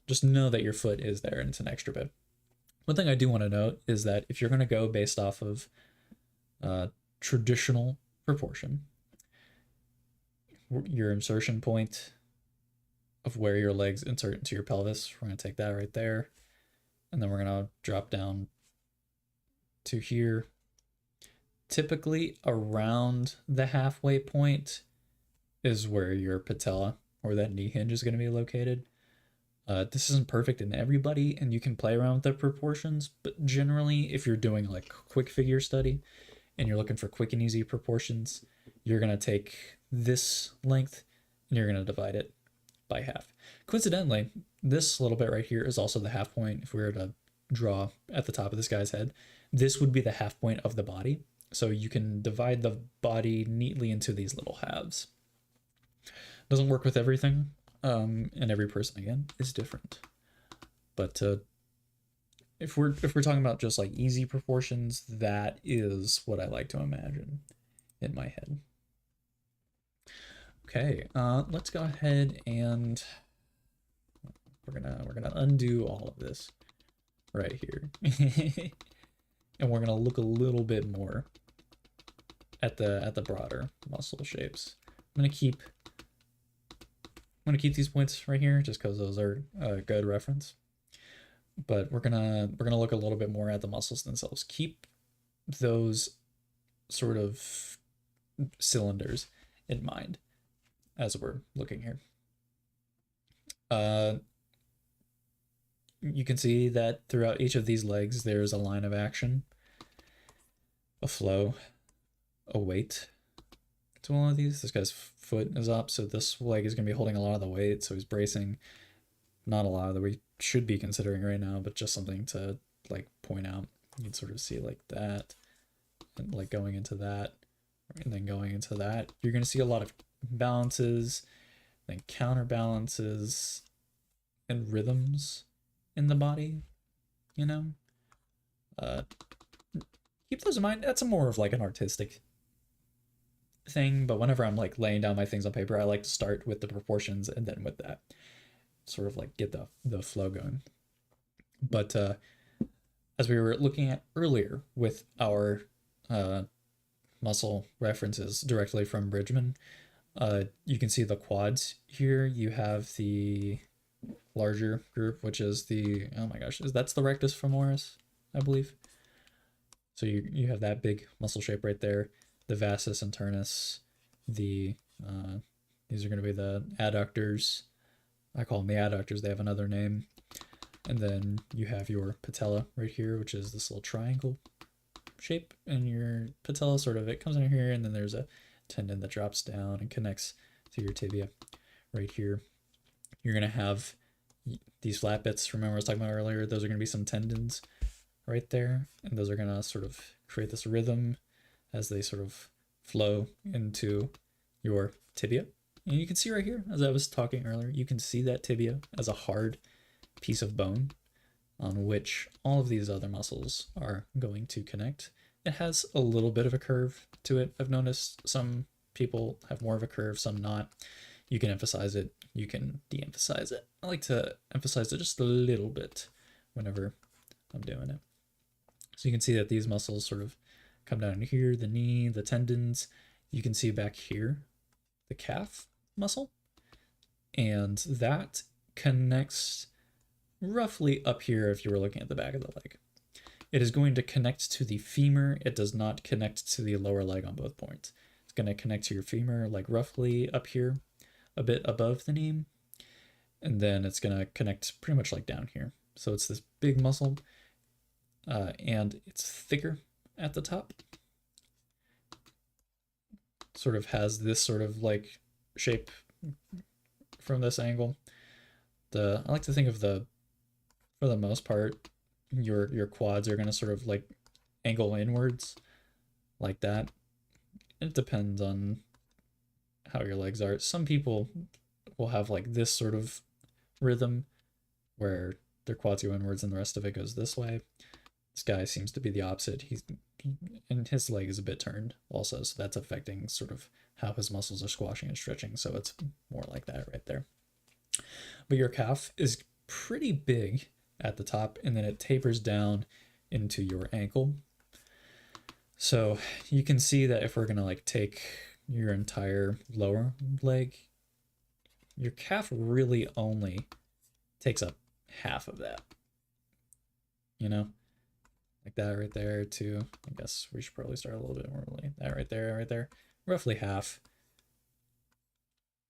Just know that your foot is there and it's an extra bit. One thing I do want to note is that if you're going to go based off of traditional proportion, your insertion point of where your legs insert into your pelvis, we're going to take that right there, and then we're going to drop down to here. Typically around the halfway point is where your patella or that knee hinge is going to be located. This isn't perfect in everybody, and you can play around with the proportions, but generally if you're doing like quick figure study and you're looking for quick and easy proportions, you're going to take this length and you're going to divide it by half. Coincidentally, this little bit right here is also the half point. If we were to draw at the top of this guy's head, this would be the half point of the body. So you can divide the body neatly into these little halves. Doesn't work with everything, and every person again is different. But if we're talking about just like easy proportions, that is what I like to imagine in my head. Okay, let's go ahead and we're gonna undo all of this right here, and we're gonna look a little bit more at the broader muscle shapes. I'm gonna keep these points right here just because those are a good reference. But we're gonna look a little bit more at the muscles themselves. Keep those sort of cylinders in mind as we're looking here. You can see that throughout each of these legs, there's a line of action, a flow, a weight to all of these. This guy's foot is up, so this leg is going to be holding a lot of the weight, so he's bracing. Not a lot that we should be considering right now, but just something to like point out. You can sort of see like that, and like going into that, and then going into that. You're going to see a lot of balances, then counterbalances, and rhythms in the body, you know? Keep those in mind. That's more of like an artistic thing, but whenever I'm like laying down my things on paper, I like to start with the proportions and then with that. Sort of like get the flow going. But as we were looking at earlier with our muscle references directly from Bridgman, you can see the quads here. You have the larger group, which is the, oh my gosh, that's the rectus femoris, I believe. So you have that big muscle shape right there, the vastus internus, the these are going to be the adductors. I call them the adductors, they have another name. And then you have your patella right here, which is this little triangle shape, and your patella sort of, it comes in here, and then there's a tendon that drops down and connects to your tibia right here. You're going to have these flat bits, remember I was talking about earlier, those are going to be some tendons right there, and those are going to sort of create this rhythm as they sort of flow into your tibia. And you can see right here, as I was talking earlier, you can see that tibia as a hard piece of bone on which all of these other muscles are going to connect. It has a little bit of a curve to it. I've noticed some people have more of a curve, some not. You can emphasize it, you can de-emphasize it. I like to emphasize it just a little bit whenever I'm doing it. So you can see that these muscles sort of come down here, the knee, the tendons. You can see back here, the calf muscle, and that connects roughly up here if you were looking at the back of the leg. It is going to connect to the femur. It does not connect to the lower leg on both points. It's going to connect to your femur like roughly up here, a bit above the knee, and then it's going to connect pretty much like down here. So it's this big muscle, and it's thicker at the top. Sort of has this sort of like shape from this angle. I like to think of for the most part, your quads are going to sort of like angle inwards like that. It depends on how your legs are. Some people will have like this sort of rhythm where their quads go inwards and the rest of it goes this way. This guy seems to be the opposite. And his leg is a bit turned also, so that's affecting sort of how his muscles are squashing and stretching. So it's more like that right there. But your calf is pretty big at the top, and then it tapers down into your ankle. So you can see that if we're gonna like take your entire lower leg, your calf really only takes up half of that, you know, like that right there too. I guess we should probably start a little bit more like that right there, roughly half.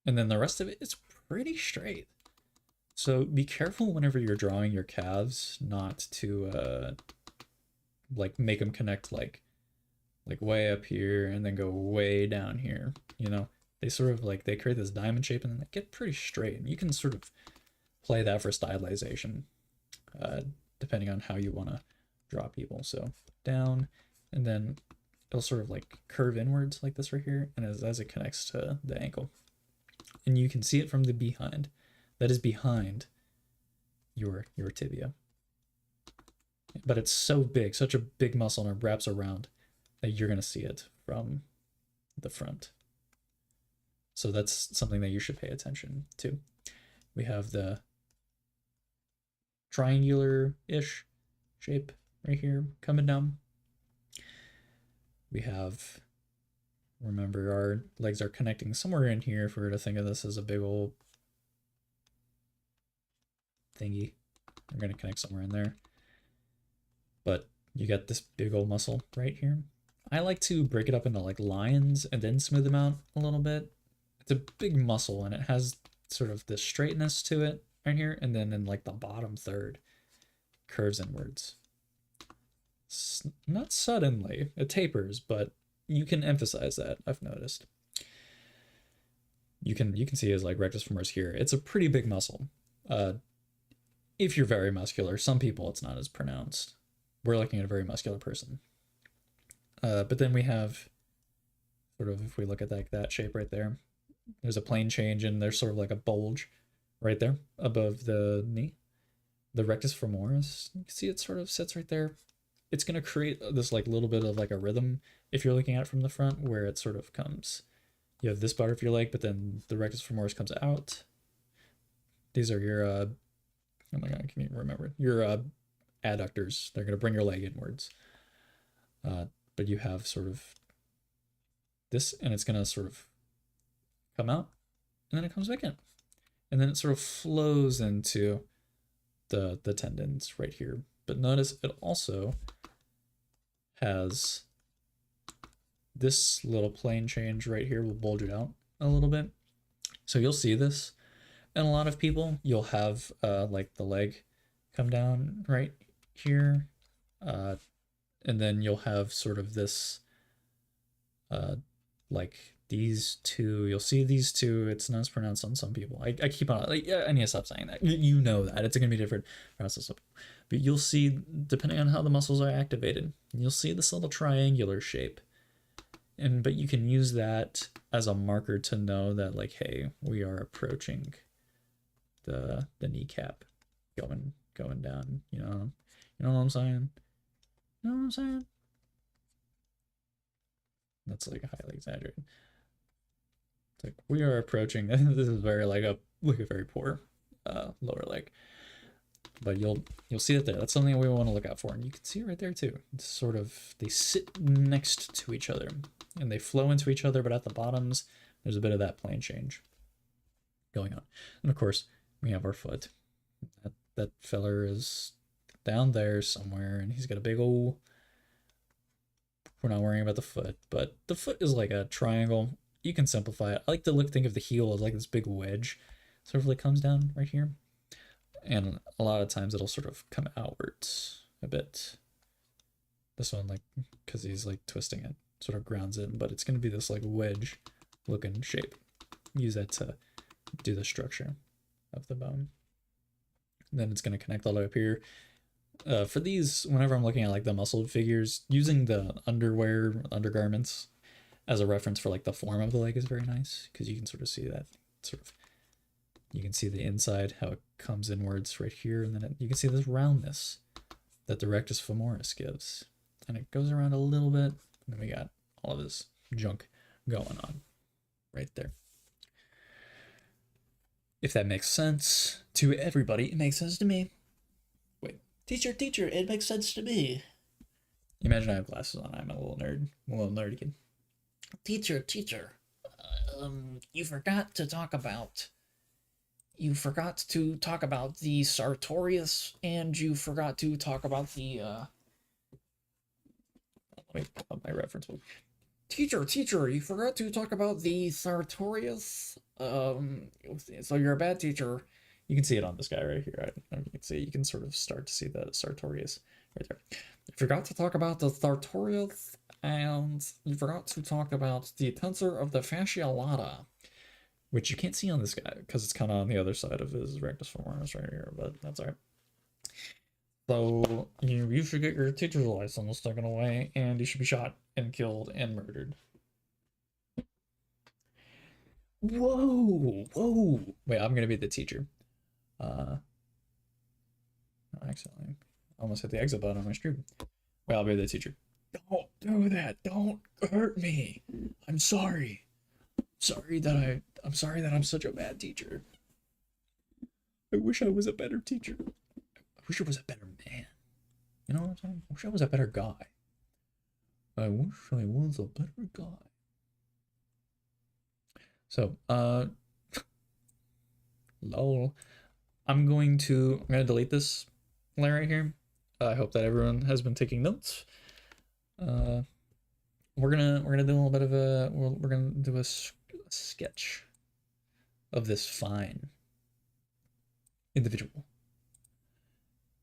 And then the rest of it is pretty straight. So be careful whenever you're drawing your calves not to like make them connect like way up here and then go way down here, you know. They sort of like, they create this diamond shape and then they get pretty straight, and you can sort of play that for stylization depending on how you want to draw people. So down, and then it'll sort of like curve inwards like this right here, and as it connects to the ankle, and you can see it from the behind. That is behind your tibia, but it's so big, such a big muscle, and it wraps around that you're going to see it from the front. So that's something that you should pay attention to. We have the triangular-ish shape right here coming down. We have, remember, our legs are connecting somewhere in here if we were to think of this as a big old thingy. We're going to connect somewhere in there. But you got this big old muscle right here. I like to break it up into like lines and then smooth them out a little bit. It's a big muscle and it has sort of this straightness to it right here, and then in like the bottom third curves inwards. Not suddenly, it tapers, but you can emphasize that, I've noticed. You can see his like rectus femoris here. It's a pretty big muscle. If you're very muscular, some people it's not as pronounced. We're looking at a very muscular person. But then we have sort of, if we look at that shape right there, there's a plane change and there's sort of like a bulge right there above the knee. The rectus femoris, you can see it sort of sits right there. It's going to create this like little bit of like a rhythm if you're looking at it from the front, where it sort of comes, you have this part of your leg, but then the rectus femoris comes out. These are your, oh my God, can you remember? Your adductors. They're going to bring your leg inwards. But you have sort of this, and it's going to sort of come out, and then it comes back in. And then it sort of flows into the tendons right here. But notice it also has this little plane change right here will bulge it out a little bit. So you'll see this in a lot of people. You'll have like the leg come down right here, and then you'll have sort of this like these two. You'll see these two. It's not as pronounced on some people. I keep on like, I need to stop saying that. You know that it's gonna be different process, but you'll see, depending on how the muscles are activated, you'll see this little triangular shape. But you can use that as a marker to know that, like, hey, we are approaching the kneecap going down. You know what I'm saying? You know what I'm saying? That's like highly exaggerated. It's like we are approaching. This is very like a very poor lower leg, but you'll see it there. That's something we want to look out for, and you can see it right there too. It's sort of they sit next to each other, and they flow into each other, but at the bottoms there's a bit of that plane change going on. And of course we have our foot. That feller is down there somewhere, and he's got a big old. We're not worrying about the foot, but the foot is like a triangle. You can simplify it. I like to think of the heel as like this big wedge, sort of like comes down right here, and a lot of times it'll sort of come outwards a bit. This one, like, because he's like twisting it, sort of grounds it, but it's going to be this like wedge looking shape. Use that to do the structure of the bone. And then it's going to connect all the way up here. For these, whenever I'm looking at like the muscle figures, using the undergarments as a reference for like the form of the leg is very nice, because you can sort of see that you can see the inside, how it comes inwards right here, and then you can see this roundness that the rectus femoris gives, and it goes around a little bit, and then we got all of this junk going on right there. If that makes sense to everybody, it makes sense to me. Wait, teacher, it makes sense to me. Imagine I have glasses on. I'm a little nerd. I'm a little nerdy. Teacher, you forgot to talk about the sartorius, and you forgot to talk about the let me pull up my reference book. Teacher, you forgot to talk about the sartorius. So you're a bad teacher. You can see it on this guy right here. You can sort of start to see the sartorius right there. You forgot to talk about the sartorius, and you forgot to talk about the tensor of the fascia lata, which you can't see on this guy because it's kind of on the other side of his rectus femoris right here, but that's all right. So you should get your teacher's license taken away, and you should be shot and killed and murdered. Whoa! Wait, I'm gonna be the teacher. Accidentally, almost hit the exit button on my stream. Well, I'll be the teacher. Don't do that. Don't hurt me. I'm sorry. I'm sorry that I'm such a bad teacher. I wish I was a better teacher. I wish I was a better man. You know what I'm saying? I wish I was a better guy. I wish I was a better guy. So, lol. I'm gonna delete this layer right here. I hope that everyone has been taking notes. We're gonna do a little bit of we're gonna do a sketch of this fine individual.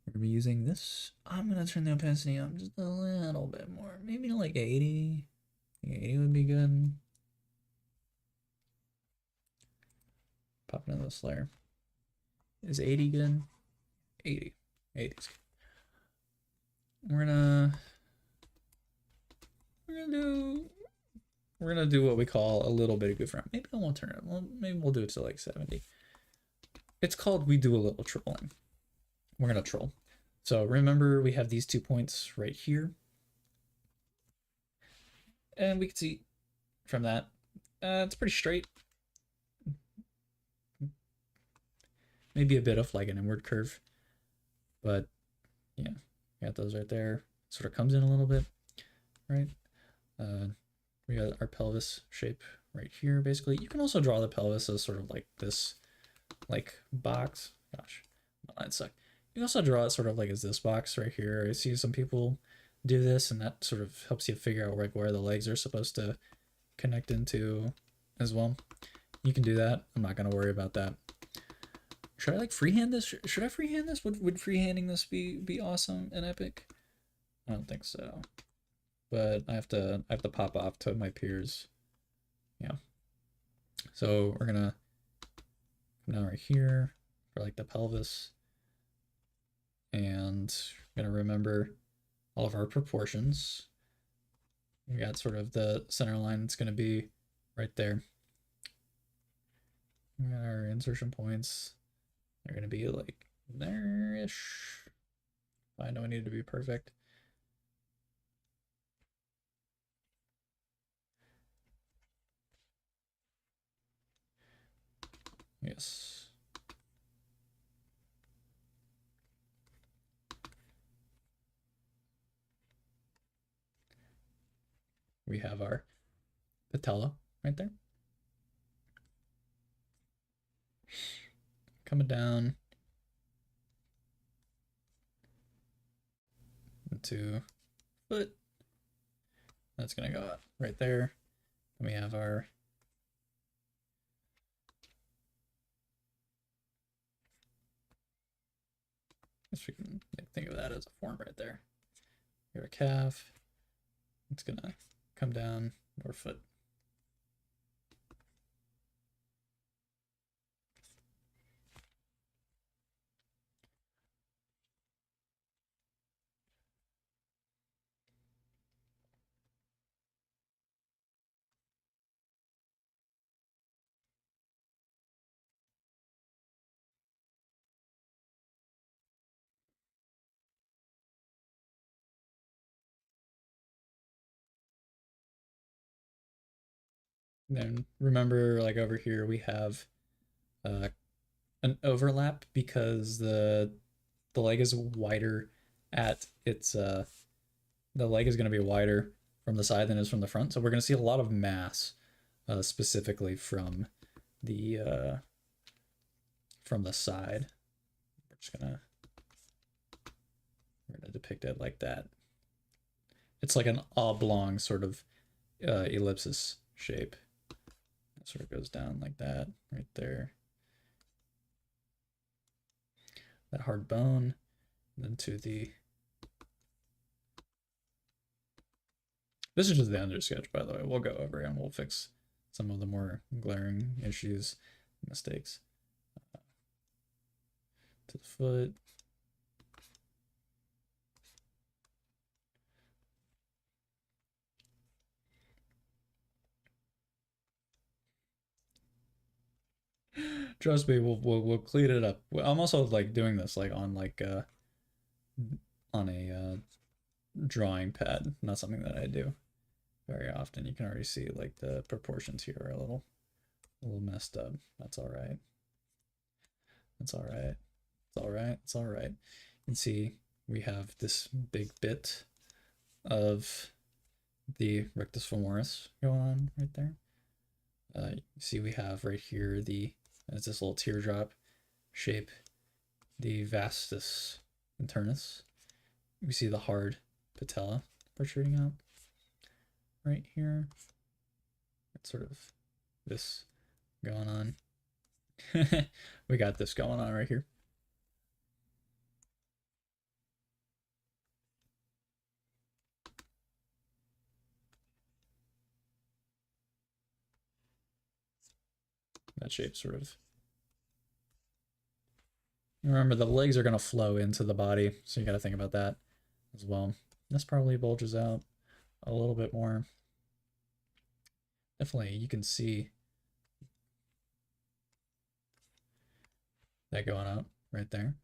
We're gonna be using this. I'm gonna turn the opacity up just a little bit more, maybe to like 80. 80 would be good. Pop into this layer. Is 80 good? 80. 80's good. We're gonna do what we call a little bit of goof around. Maybe I won't turn it. Well, maybe we'll do it to like 70. It's called we do a little trolling. We're gonna troll. So remember, we have these 2 points right here, and we can see from that it's pretty straight. Maybe a bit of like an inward curve, but yeah, got those right there. Sort of comes in a little bit, right? We got our pelvis shape right here, basically. You can also draw the pelvis as sort of like this, like box. Gosh, my lines suck. You can also draw it sort of like as this box right here. I see some people do this, and that sort of helps you figure out like where the legs are supposed to connect into as well. You can do that. I'm not gonna worry about that. Should I like freehand this? Should I freehand this? Would freehanding this be awesome and epic? I don't think so. But I have to pop off to my peers. Yeah. So we're gonna come down right here for like the pelvis. And we're gonna remember all of our proportions. We got sort of the center line that's gonna be right there. We got our insertion points. They're gonna be like there there-ish. I know I need to be perfect. Yes. We have our patella right there. Coming down into foot. That's gonna go right there. And we have our I guess we can think of that as a form right there. Your calf. It's gonna come down our foot. Then remember, like over here, we have an overlap because the leg is wider at its the leg is going to be wider from the side than it is from the front. So we're going to see a lot of mass, specifically from the side. We're gonna depict it like that. It's like an oblong sort of ellipsis shape. It sort of goes down like that, right there. That hard bone, and then to the. This is just the under sketch, by the way. We'll go over and we'll fix some of the more glaring issues, mistakes. To the foot. Trust me, we'll clean it up. I'm also like doing this like on a drawing pad, not something that I do very often. You can already see like the proportions here are a little messed up. That's all right. That's all right. It's all right. It's all right. You can see we have this big bit of the rectus femoris going on right there. You see we have right here it's this little teardrop shape, the vastus internus. We see the hard patella protruding out right here. It's sort of this going on. We got this going on right here. That shape sort of. Remember, the legs are going to flow into the body, so you got to think about that as well. This probably bulges out a little bit more. Definitely, you can see that going out right there.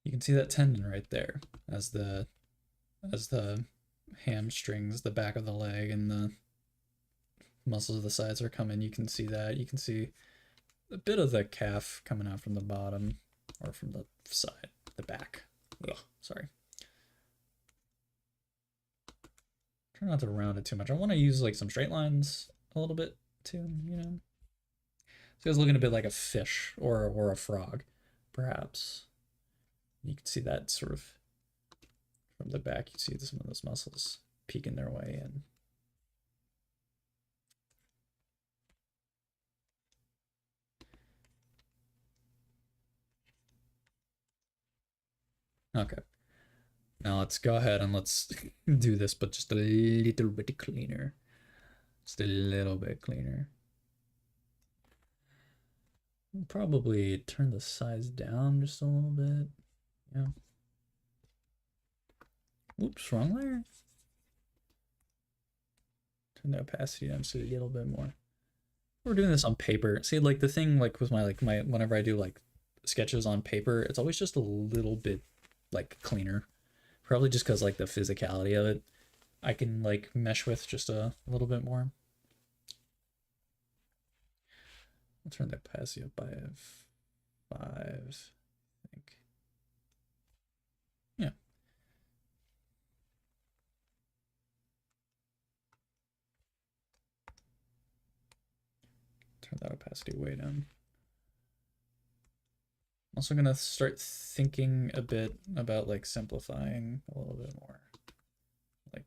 You can see that tendon right there as the hamstrings, the back of the leg, and the muscles of the sides are coming. You can see that. You can see a bit of the calf coming out from the bottom or from the side, the back. Ugh, sorry. Try not to round it too much. I want to use like some straight lines a little bit too, you know. So it's looking a bit like a fish or a frog, perhaps. You can see that sort of from the back. You see some of those muscles peeking their way in. Okay. Now let's go ahead and let's do this, but just a little bit cleaner. Just a little bit cleaner. We'll probably turn the size down just a little bit. Yeah. Oops, wrong layer. Turn the opacity down so you get a little bit more. We're doing this on paper. See, like the thing, like with my whenever I do like sketches on paper, it's always just a little bit like cleaner. Probably just because like the physicality of it, I can like mesh with just a little bit more. I'll turn the opacity up by 5, I think. Yeah. Turn that opacity way down. I'm also gonna start thinking a bit about like simplifying a little bit more. Like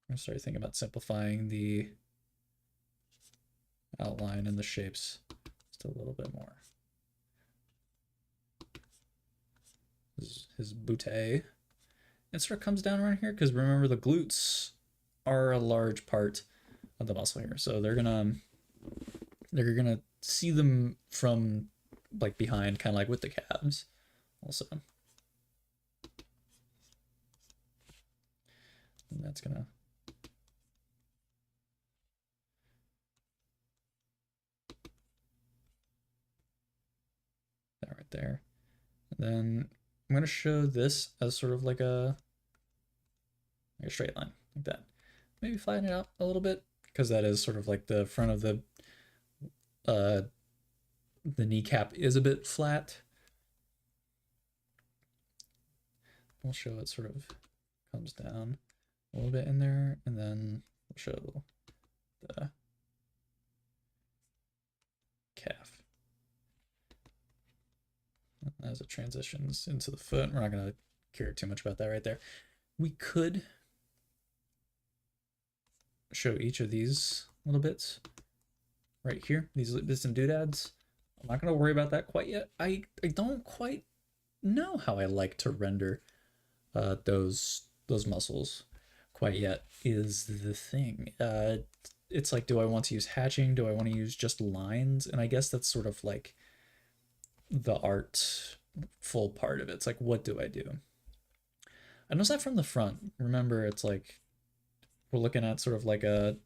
I'm gonna start thinking about simplifying the outline and the shapes just a little bit more. His bootay. It sort of comes down around here because remember the glutes are a large part of the muscle here, so they're gonna see them from like behind, kind of like with the calves also. And that's gonna that right there. And then I'm gonna show this as sort of like a straight line like that. Maybe flatten it out a little bit because that is sort of like the front of the kneecap is a bit flat. We'll show it sort of comes down a little bit in there, and then we'll show the calf as it transitions into the foot. We're not going to care too much about that right there. We could show each of these little bits right here, these bits and doodads. I'm not going to worry about that quite yet. I don't quite know how I like to render those muscles quite yet is the thing. It's like, do I want to use hatching? Do I want to use just lines? And I guess that's sort of like the art full part of it. It's like, what do I do? I notice that from the front. Remember, it's like we're looking at sort of like a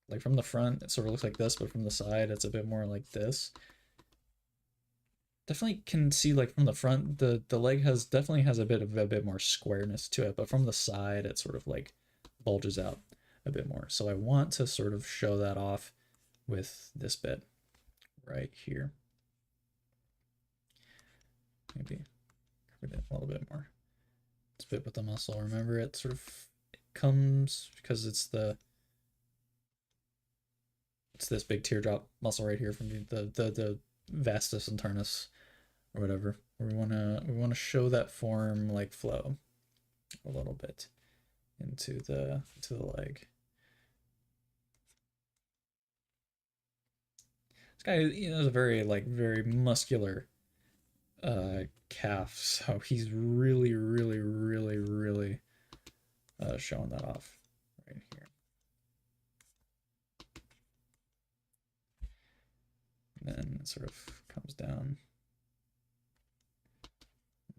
like from the front, it sort of looks like this, but from the side, it's a bit more like this. Definitely can see like from the front, the leg definitely has a bit more squareness to it, but from the side, it sort of like bulges out a bit more. So I want to sort of show that off with this bit right here. Maybe cover it a little bit more. This bit with the muscle. Remember, it sort of comes because it's this big teardrop muscle right here from the vastus internus or whatever. We wanna show that form like flow a little bit into the leg. This guy, is a very very muscular calf, so he's really showing that off right here. And then it sort of comes down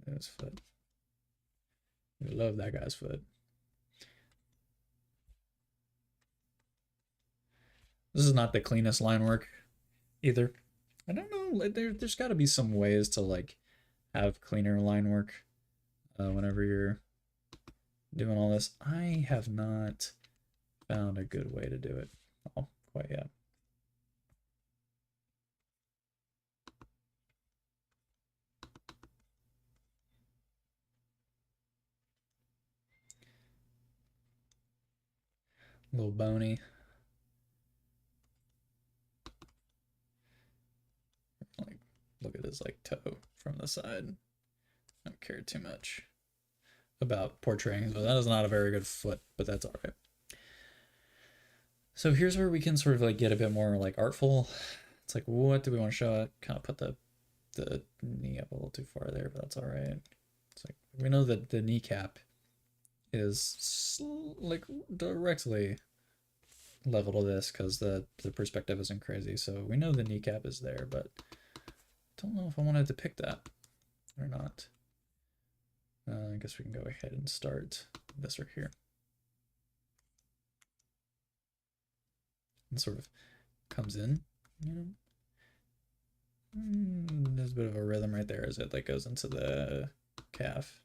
his foot. We love that guy's foot. This is not the cleanest line work either. I don't know. There's got to be some ways to like have cleaner line work whenever you're doing all this. I have not found a good way to do it quite yet. A little bony. Like, look at his like toe from the side. I don't care too much about portraying, so that is not a very good foot, but that's all right. So here's where we can sort of like get a bit more like artful. It's like, what do we want to show? Kind of put the knee up a little too far there, but that's all right. It's like we know that the kneecap is like directly level to this because the perspective isn't crazy. So we know the kneecap is there, but I don't know if I want to depict that or not. I guess we can go ahead and start this right here. and sort of comes in, you know. There's a bit of a rhythm right there as it like goes into the calf.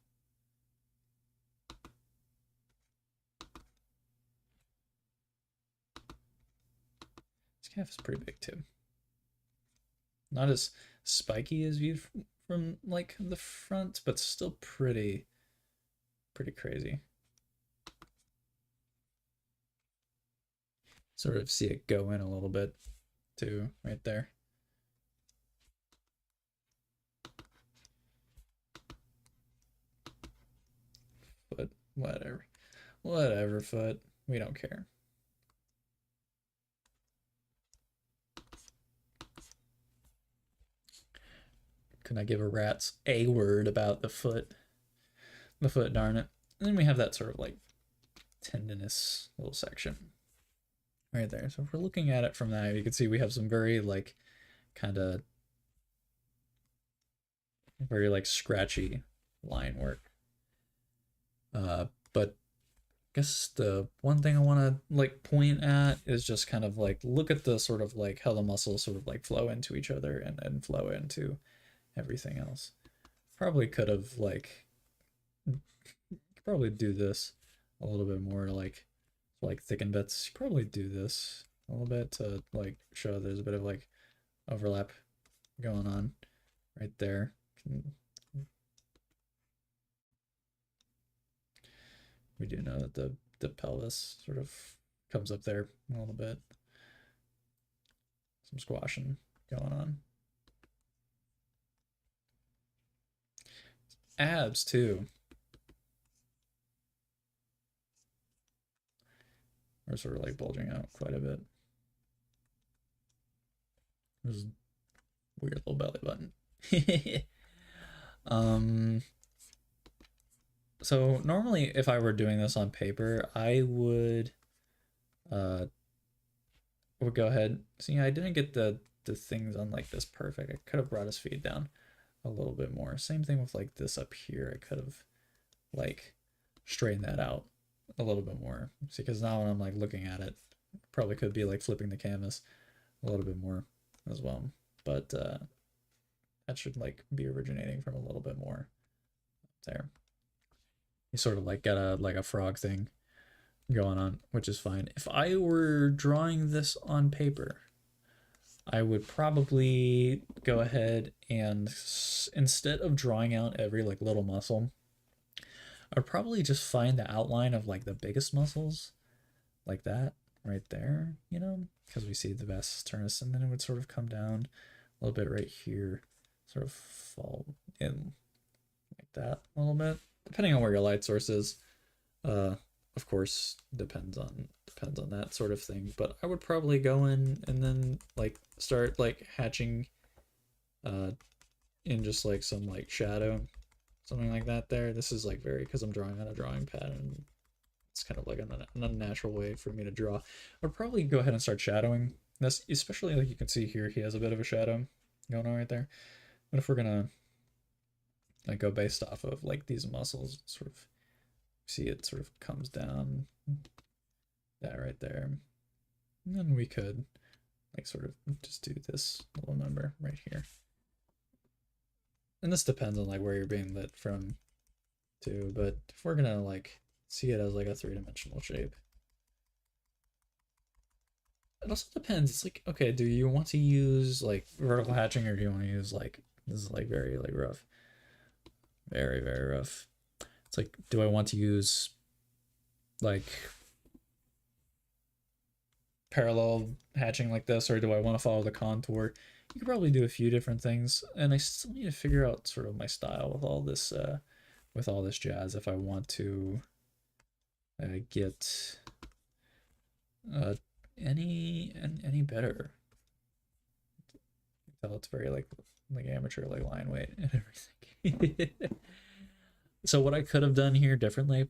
This calf is pretty big too. Not as spiky as viewed from like the front, but still pretty crazy. Sort of see it go in a little bit too, right there. But whatever foot, we don't care. Can I give a rat's a word about the foot? The foot, darn it. And then we have that sort of like tendinous little section right there. So if we're looking at it from that, you can see we have some very like kind of very like scratchy line work. But I guess the one thing I want to like point at is just kind of like look at the sort of like how the muscles sort of like flow into each other and then flow into everything else. Probably could have like probably do this a little bit more to like thicken bits. Probably do this a little bit to like show there's a bit of like overlap going on right there. We do know that the pelvis sort of comes up there a little bit. Some squashing going on. Abs too. Are sort of like bulging out quite a bit. There's a weird little belly button. So normally if I were doing this on paper, I would go ahead. See, I didn't get the things on like this perfect. I could have brought his feet down a little bit more. Same thing with like this up here. I could have like straightened that out a little bit more. See, because now when I'm like looking at it, probably could be like flipping the canvas a little bit more as well. But that should like be originating from a little bit more there. You sort of like got a frog thing going on, which is fine. If I were drawing this on paper, I would probably go ahead and instead of drawing out every like little muscle, I'd probably just find the outline of like the biggest muscles like that right there, you know, because we see the vastus turnus, and then it would sort of come down a little bit right here, sort of fall in like that a little bit, depending on where your light source is. Of course, depends on that sort of thing. But I would probably go in and then like start like hatching in just like some like shadow, something like that there. This is like very, because I'm drawing on a drawing pad and it's kind of like an unnatural way for me to draw. I'd probably go ahead and start shadowing this, especially like you can see here, he has a bit of a shadow going on right there. But if we're gonna like go based off of like these muscles, sort of see it sort of comes down that right there. And then we could like sort of just do this little number right here. And this depends on like where you're being lit from too, but if we're gonna like see it as like a three-dimensional shape, it also depends. It's like, okay, do you want to use like vertical hatching, or do you want to use like, this is like very like rough, very rough. It's like, do I want to use like parallel hatching like this, or do I want to follow the contour? You could probably do a few different things, and I still need to figure out sort of my style with all this jazz if I want to get any better. Tell it's very like amateur, like line weight and everything. So what I could have done here differently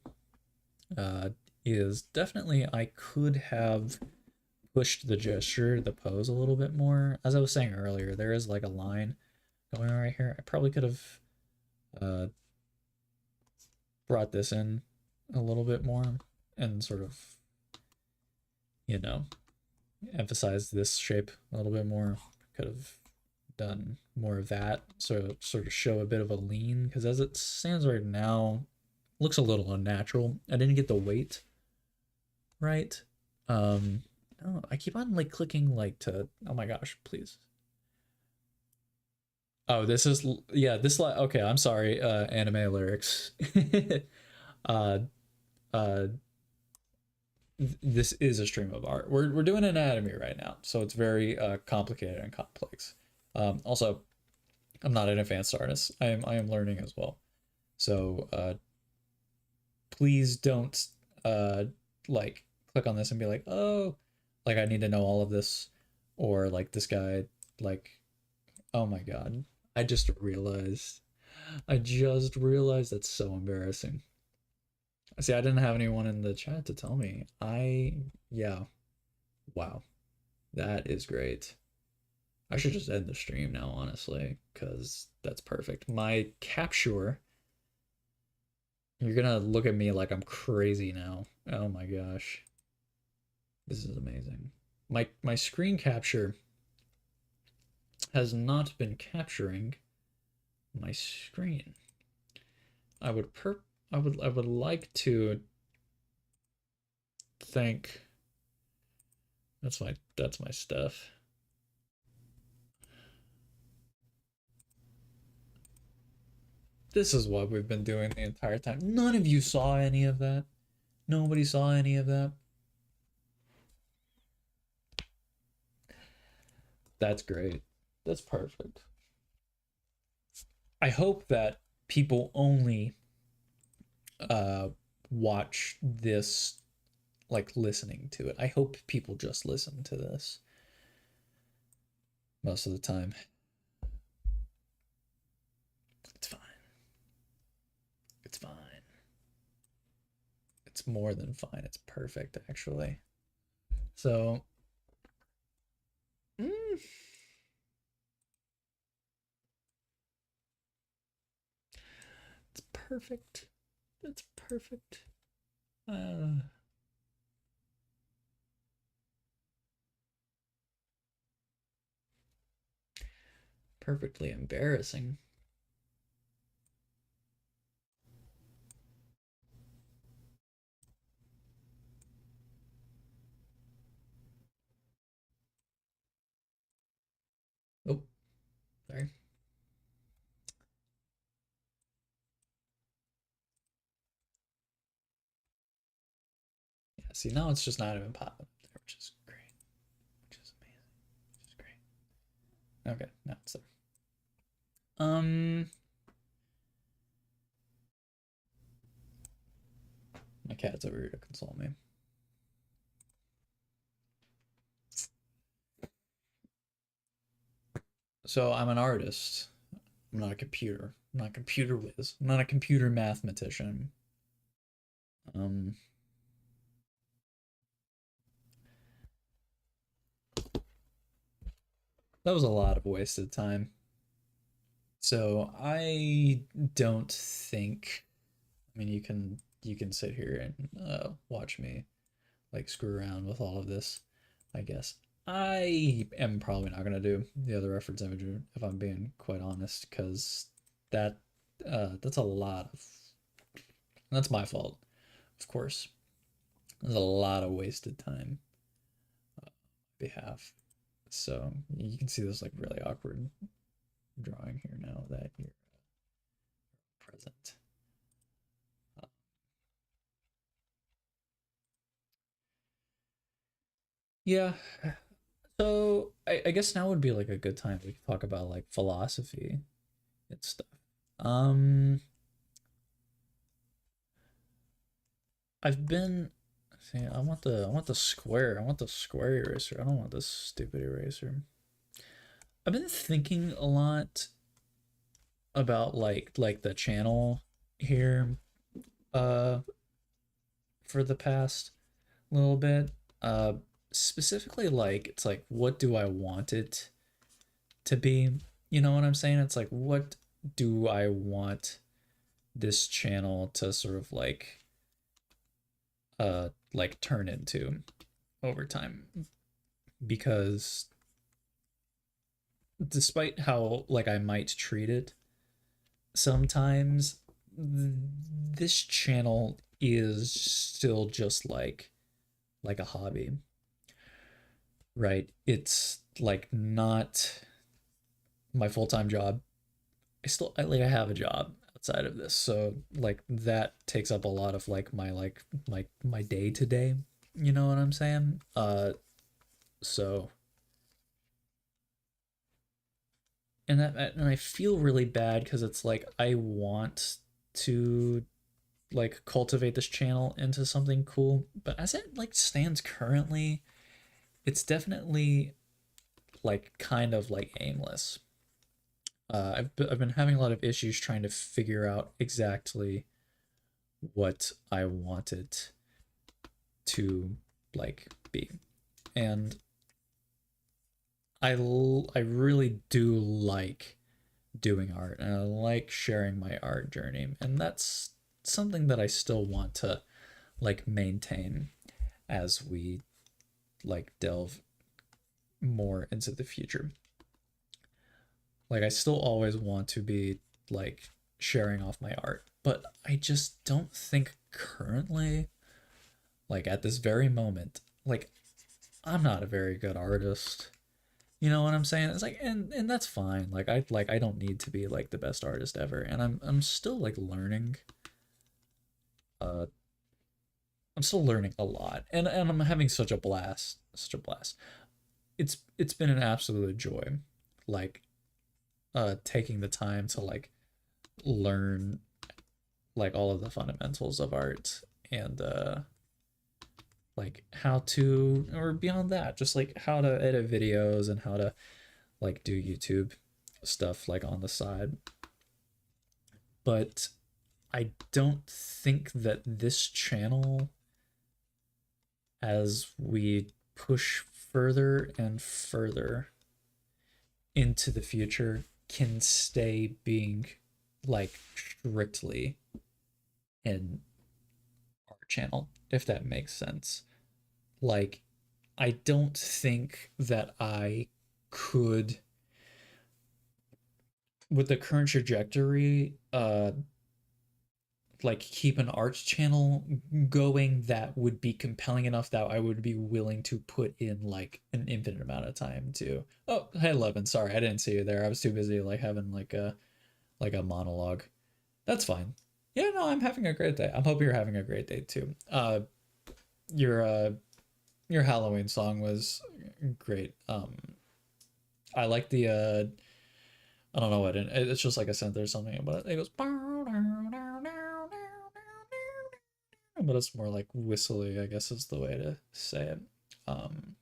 is definitely I could have pushed the gesture, the pose a little bit more. As I was saying earlier, there is like a line going on right here. I probably could have brought this in a little bit more and sort of, you know, emphasized this shape a little bit more. Could have done more of that, so sort of show a bit of a lean, because as it stands right now, looks a little unnatural. I didn't get the weight right. Um, oh, I keep on like clicking like to. Oh my gosh, please. Oh, this is yeah. This like okay. I'm sorry. Anime lyrics. uh, uh, this is a stream of art. We're doing anatomy right now, so it's very complicated and complex. Also, I'm not an advanced artist. I am learning as well. So please don't uh like click on this and be like, oh, like I need to know all of this, or like this guy, like, oh my god, I just realized that's so embarrassing. See, I didn't have anyone in the chat to tell me. Yeah, wow, that is great. I should just end the stream now, honestly, because that's perfect. My capture, you're gonna look at me like I'm crazy now. Oh my gosh. This is amazing. My screen capture has not been capturing my screen. I would I would like to think that's my stuff. This is what we've been doing the entire time. None of you saw any of that. Nobody saw any of that. That's great. That's perfect. I hope that people only uh watch this like listening to it. I hope people just listen to this most of the time. It's fine. It's fine. It's more than fine. It's perfect, actually. So, mm, it's perfect. It's perfect. Uh, Perfectly embarrassing. Oh, sorry. Yeah, see, now it's just not even popping up there, which is great. Which is amazing. Which is great. Okay, now it's there. Um, my cat's over here to console me. So I'm an artist. I'm not a computer. I'm not a computer whiz. I'm not a computer mathematician. Um, that was a lot of wasted time. So I don't think. I mean, you can sit here and watch me like screw around with all of this. I guess I am probably not gonna do the other reference imagery if I'm being quite honest, because that that's a lot of. That's my fault, of course. There's a lot of wasted time on behalf. So you can see this like really awkward drawing here now that you're present. Yeah. So I guess now would be like a good time we could talk about like philosophy and stuff. Um, I've been see, I want the square eraser. I don't want this stupid eraser. I've been thinking a lot about like the channel here uh for the past little bit. Uh Specifically like it's like what do I want it to be? You know what I'm saying? It's like what do I want this channel to sort of like turn into over time? because despite how like I might treat it sometimes, this channel is still just like a hobby, right? It's like not my full-time job. I have a job outside of this, so like that takes up a lot of like my day to day. You know what I'm saying? So and I feel really bad because it's like I want to like cultivate this channel into something cool, but as it like stands currently, it's definitely like kind of like aimless. I've been having a lot of issues trying to figure out exactly what I want it to like be, and I really do like doing art, and I like sharing my art journey, and that's something that I still want to like maintain as we like delve more into the future. Like I still always want to be like sharing off my art, but I just don't think currently, like at this very moment, like I'm not a very good artist. You know what I'm saying? It's like and that's fine. I don't need to be like the best artist ever, and I'm still like learning. Uh I'm still learning a lot, and I'm having such a blast, such a blast. It's been an absolute joy, like taking the time to like learn like all of the fundamentals of art, and like how to, or beyond that, just like how to edit videos and how to like do YouTube stuff like on the side. But I don't think that this channel, as we push further and further into the future, can stay being like strictly an art channel, if that makes sense. Like, I don't think that I could, with the current trajectory, like keep an arts channel going that would be compelling enough that I would be willing to put in like an infinite amount of time to. Oh, hey Levin, sorry I didn't see you there. I was too busy like having like a monologue. That's fine. Yeah, no, I'm having a great day. I'm hoping you're having a great day too. Your your Halloween song was great. I like the I don't know what it's just like a synth or something, but it goes but it's more like whistly, I guess is the way to say it. Um,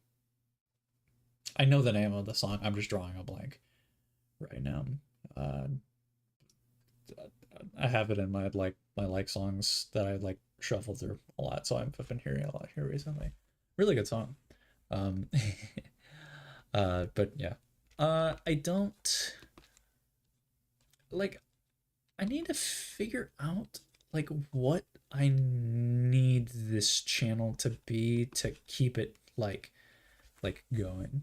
I know the name of the song. I'm just drawing a blank right now. Uh, I have it in my like songs that I like shuffle through a lot, so I've been hearing a lot here recently. Really good song. Um, but yeah, I don't like. I need to figure out like what I need this channel to be to keep it like going,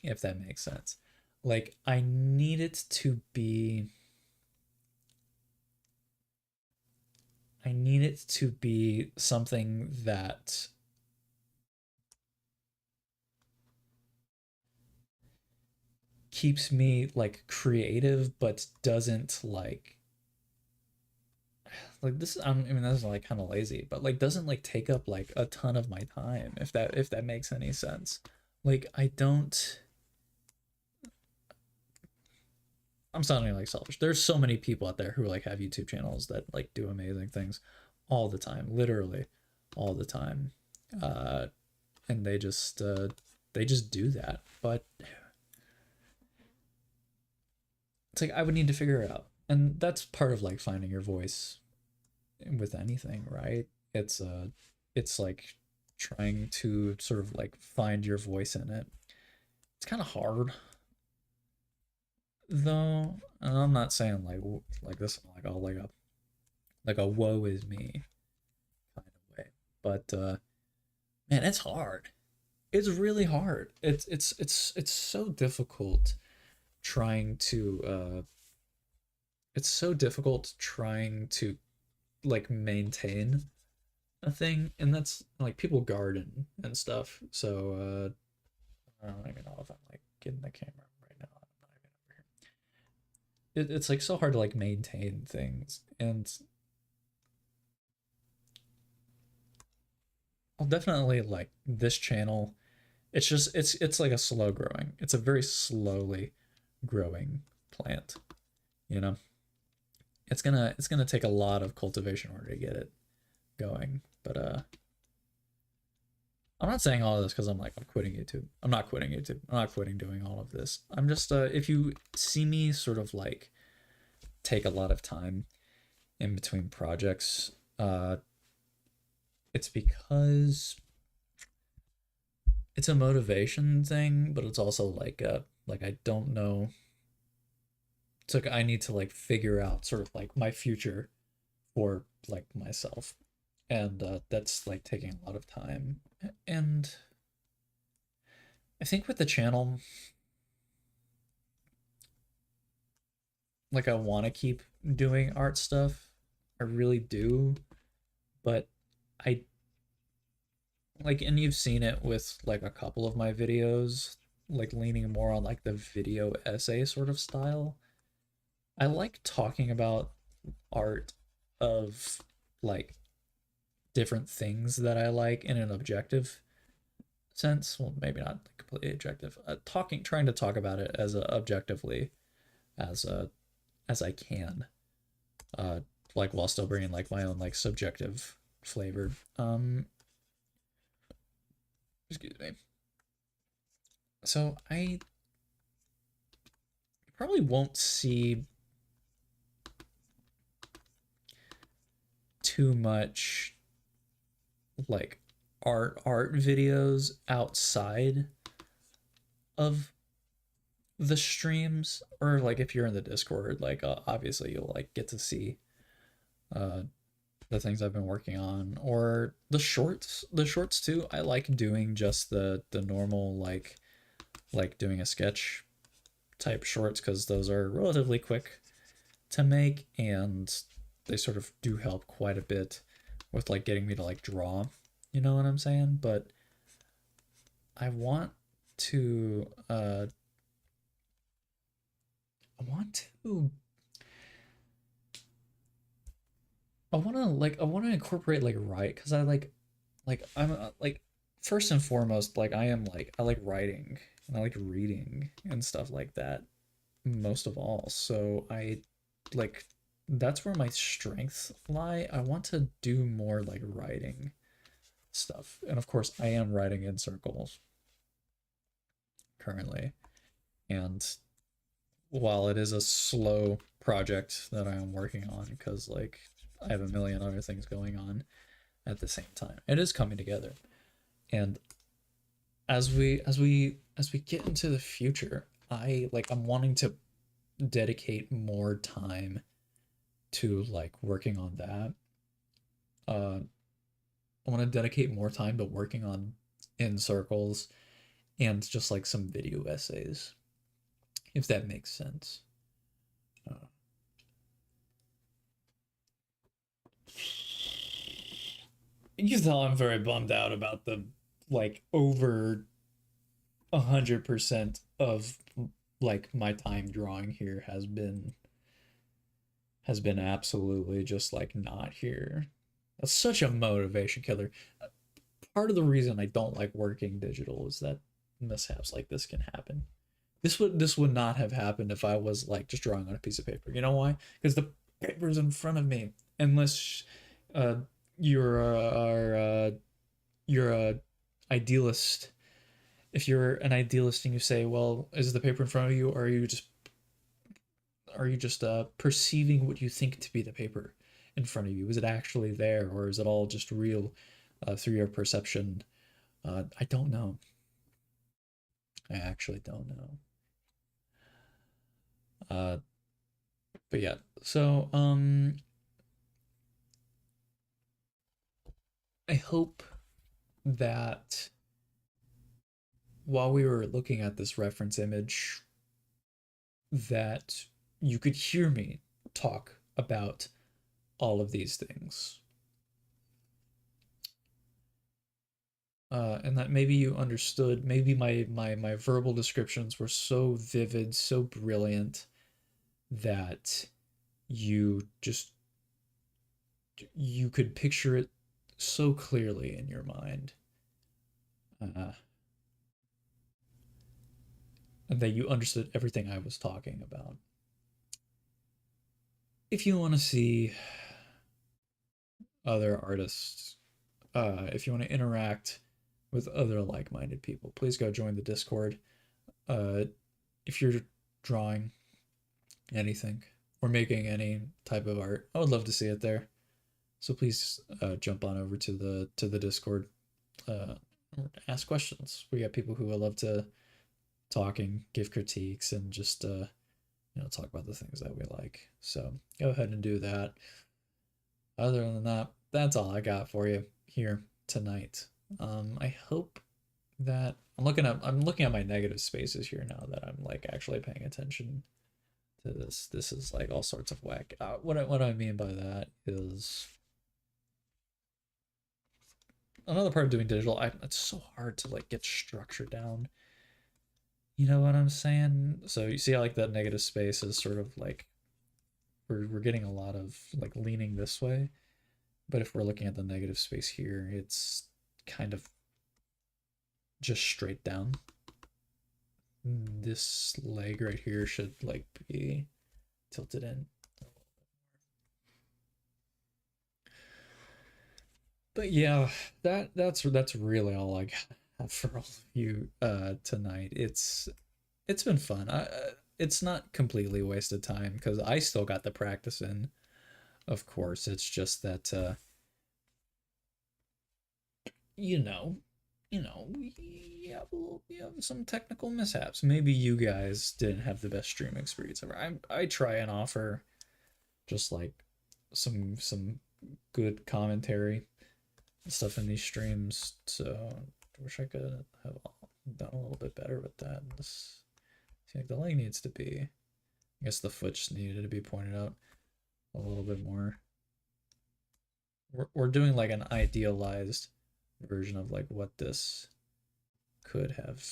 if that makes sense. Like I need it to be I need it to be something that keeps me like creative but doesn't like this I mean that's like kind of lazy, but like doesn't like take up like a ton of my time, if that makes any sense. Like I don't I'm sounding like selfish. There's so many people out there who like have YouTube channels that like do amazing things all the time, literally all the time. Uh and they just do that. But it's like I would need to figure it out. And that's part of like finding your voice with anything, right? It's it's like trying to sort of like find your voice in it. It's kind of hard though. And I'm not saying like this like oh like a woe is me kind of way. But man, it's hard. it's really hard. It's so difficult trying to it's so difficult trying to like maintain a thing, and that's like people garden and stuff. So I don't even know if I'm like getting the camera right now. I'm not even over here. It's like so hard to like maintain things, and I'll definitely like this channel. It's just it's like a slow growing. It's a very slowly growing plant. You know, it's gonna take a lot of cultivation in order to get it going. But I'm not saying all of this because I'm like I'm quitting YouTube. I'm not quitting YouTube. I'm not quitting doing all of this. I'm just if you see me sort of like take a lot of time in between projects, it's because it's a motivation thing, but it's also like I don't know. It's like I need to like figure out sort of like my future for like myself, and that's like taking a lot of time. And I think with the channel, like I want to keep doing art stuff. I really do, but I like, and you've seen it with like a couple of my videos, like leaning more on like the video essay sort of style. I like talking about art of like different things that I like in an objective sense. Well, maybe not completely objective. Trying to talk about it as objectively as as I can. Uh, like while still bringing like my own like subjective flavor. Excuse me. So I probably won't see too much like art videos outside of the streams, or like if you're in the Discord, like obviously you'll like get to see uh the things I've been working on, or the shorts too. I like doing just the normal like doing a sketch type shorts because those are relatively quick to make, and they sort of do help quite a bit with like getting me to like draw, you know what I'm saying? But I want to I want to I want to incorporate like write because I like I'm like first and foremost like I am like I like writing and I like reading and stuff like that most of all. So I like that's where my strengths lie. I want to do more like writing stuff. And of course, I am writing in circles currently. And while it is a slow project that I am working on because like I have a million other things going on at the same time, it is coming together. And as we get into the future, I'm wanting to dedicate more time to like working on that. I want to dedicate more time to working on in circles and just like some video essays, if that makes sense. Uh, you know, I'm very bummed out about the like over 100% of like my time drawing here has been absolutely just like not here. That's such a motivation killer. Part of the reason I don't like working digital is that mishaps like this can happen. This would not have happened if I was like just drawing on a piece of paper. You know why? Because the paper's in front of me. Unless uh, you're you're a idealist. If you're an idealist and you say, "Well, is the paper in front of you, or are you just perceiving what you think to be the paper in front of you? Is it actually there, or is it all just real through your perception?" I don't know. I actually don't know. Uh, but yeah, so I hope that while we were looking at this reference image, that you could hear me talk about all of these things. And that maybe you understood, maybe my verbal descriptions were so vivid, so brilliant that you just you could picture it so clearly in your mind, uh, and that you understood everything I was talking about. If you want to see other artists, if you want to interact with other like-minded people, please go join the Discord. Uh, if you're drawing anything or making any type of art, I would love to see it there. So please jump on over to the Discord. Uh, Ask questions. We got people who would love to talk and give critiques and just talk about the things that we like. So go ahead and do that. Other than that, that's all I got for you here tonight. I hope that I'm looking at my negative spaces here now that I'm like actually paying attention to this. This is like all sorts of whack. What I mean by that is another part of doing digital. It's so hard to like get structure down. You know what I'm saying? So you see how like that negative space is sort of like we're getting a lot of like leaning this way. But if we're looking at the negative space here, it's kind of just straight down. This leg right here should like be tilted in. But yeah, that's really all I got for all of you tonight. It's been fun. It's not completely wasted time because I still got the practice in. Of course, it's just that you know, we have some technical mishaps. Maybe you guys didn't have the best stream experience ever. I try and offer just like some good commentary stuff in these streams. So I wish I could have done a little bit better with that. This seems like the leg needs to be. I guess the foot just needed to be pointed out a little bit more. We're doing like an idealized version of like what this could have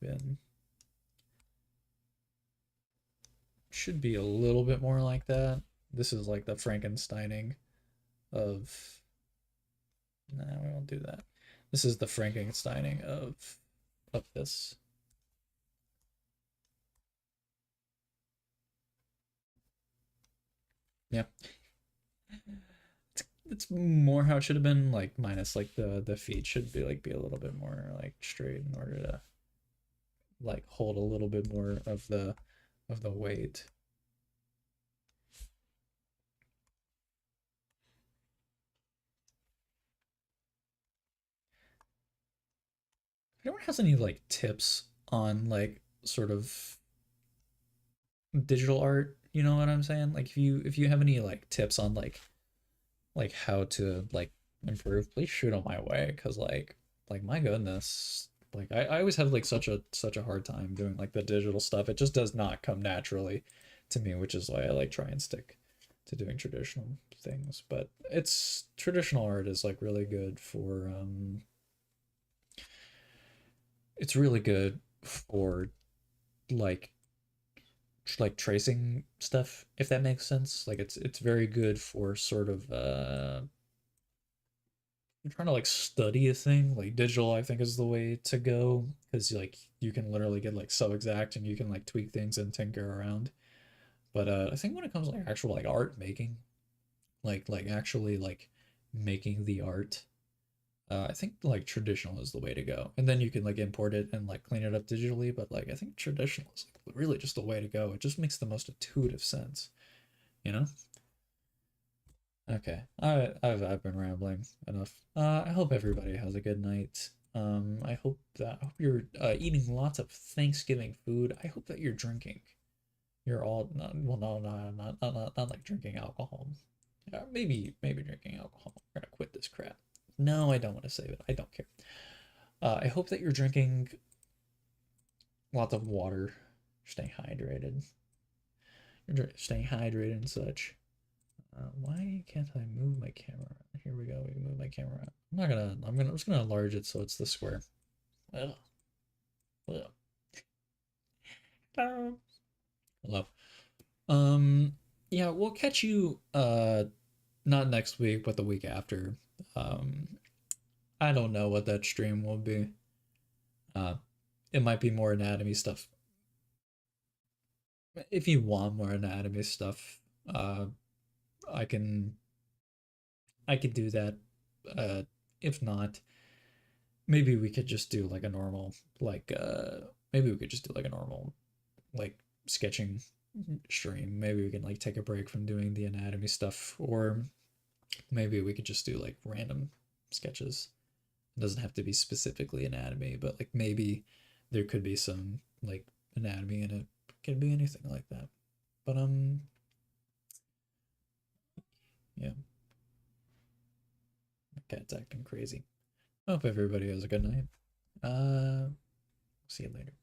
been. Should be a little bit more like that. This is like the Frankensteining of. Nah, we won't do that. This is the Frankensteining of this. Yeah. It's more how it should have been, like minus like the feet should be a little bit more like straight in order to like hold a little bit more of the weight. If anyone has any like tips on like sort of digital art, you know what I'm saying? Like if you have any like tips on like how to like improve, please shoot them my way because like my goodness, like I always have like such a hard time doing like the digital stuff. It just does not come naturally to me, which is why I like try and stick to doing traditional things. But it's traditional art is like really good for it's really good for like tracing stuff, if that makes sense. Like it's very good for sort of I'm trying to like study a thing. Like digital I think is the way to go because like you can literally get like so exact and you can like tweak things and tinker around. But I think when it comes to like actual like art making, like actually like making the art, I think like traditional is the way to go. And then you can like import it and like clean it up digitally, but like I think traditional is like really just the way to go. It just makes the most intuitive sense, you know? Okay. I've been rambling enough. I hope everybody has a good night. I hope you're eating lots of Thanksgiving food. I hope that you're drinking. You're all not well no no not like drinking alcohol. Maybe drinking alcohol. We're gonna quit this crap. No, I don't want to save it. I don't care. I hope that you're drinking lots of water, staying hydrated, and such. Why can't I move my camera? Here we go. We can move my camera. I'm just gonna enlarge it so it's the square. Ugh. Ugh. Hello. Yeah, we'll catch you not next week, but the week after. Um, I don't know what that stream will be. Uh, it might be more anatomy stuff. If you want more anatomy stuff, uh, I can I could do that. Uh, if not, maybe we could just do like a normal maybe we could just do like a normal like sketching stream. Maybe we can like take a break from doing the anatomy stuff, or maybe we could just do like random sketches. It doesn't have to be specifically anatomy, but like maybe there could be some like anatomy in it. It could be anything like that. But yeah, my cat's acting crazy. Hope everybody has a good night. Uh, see you later.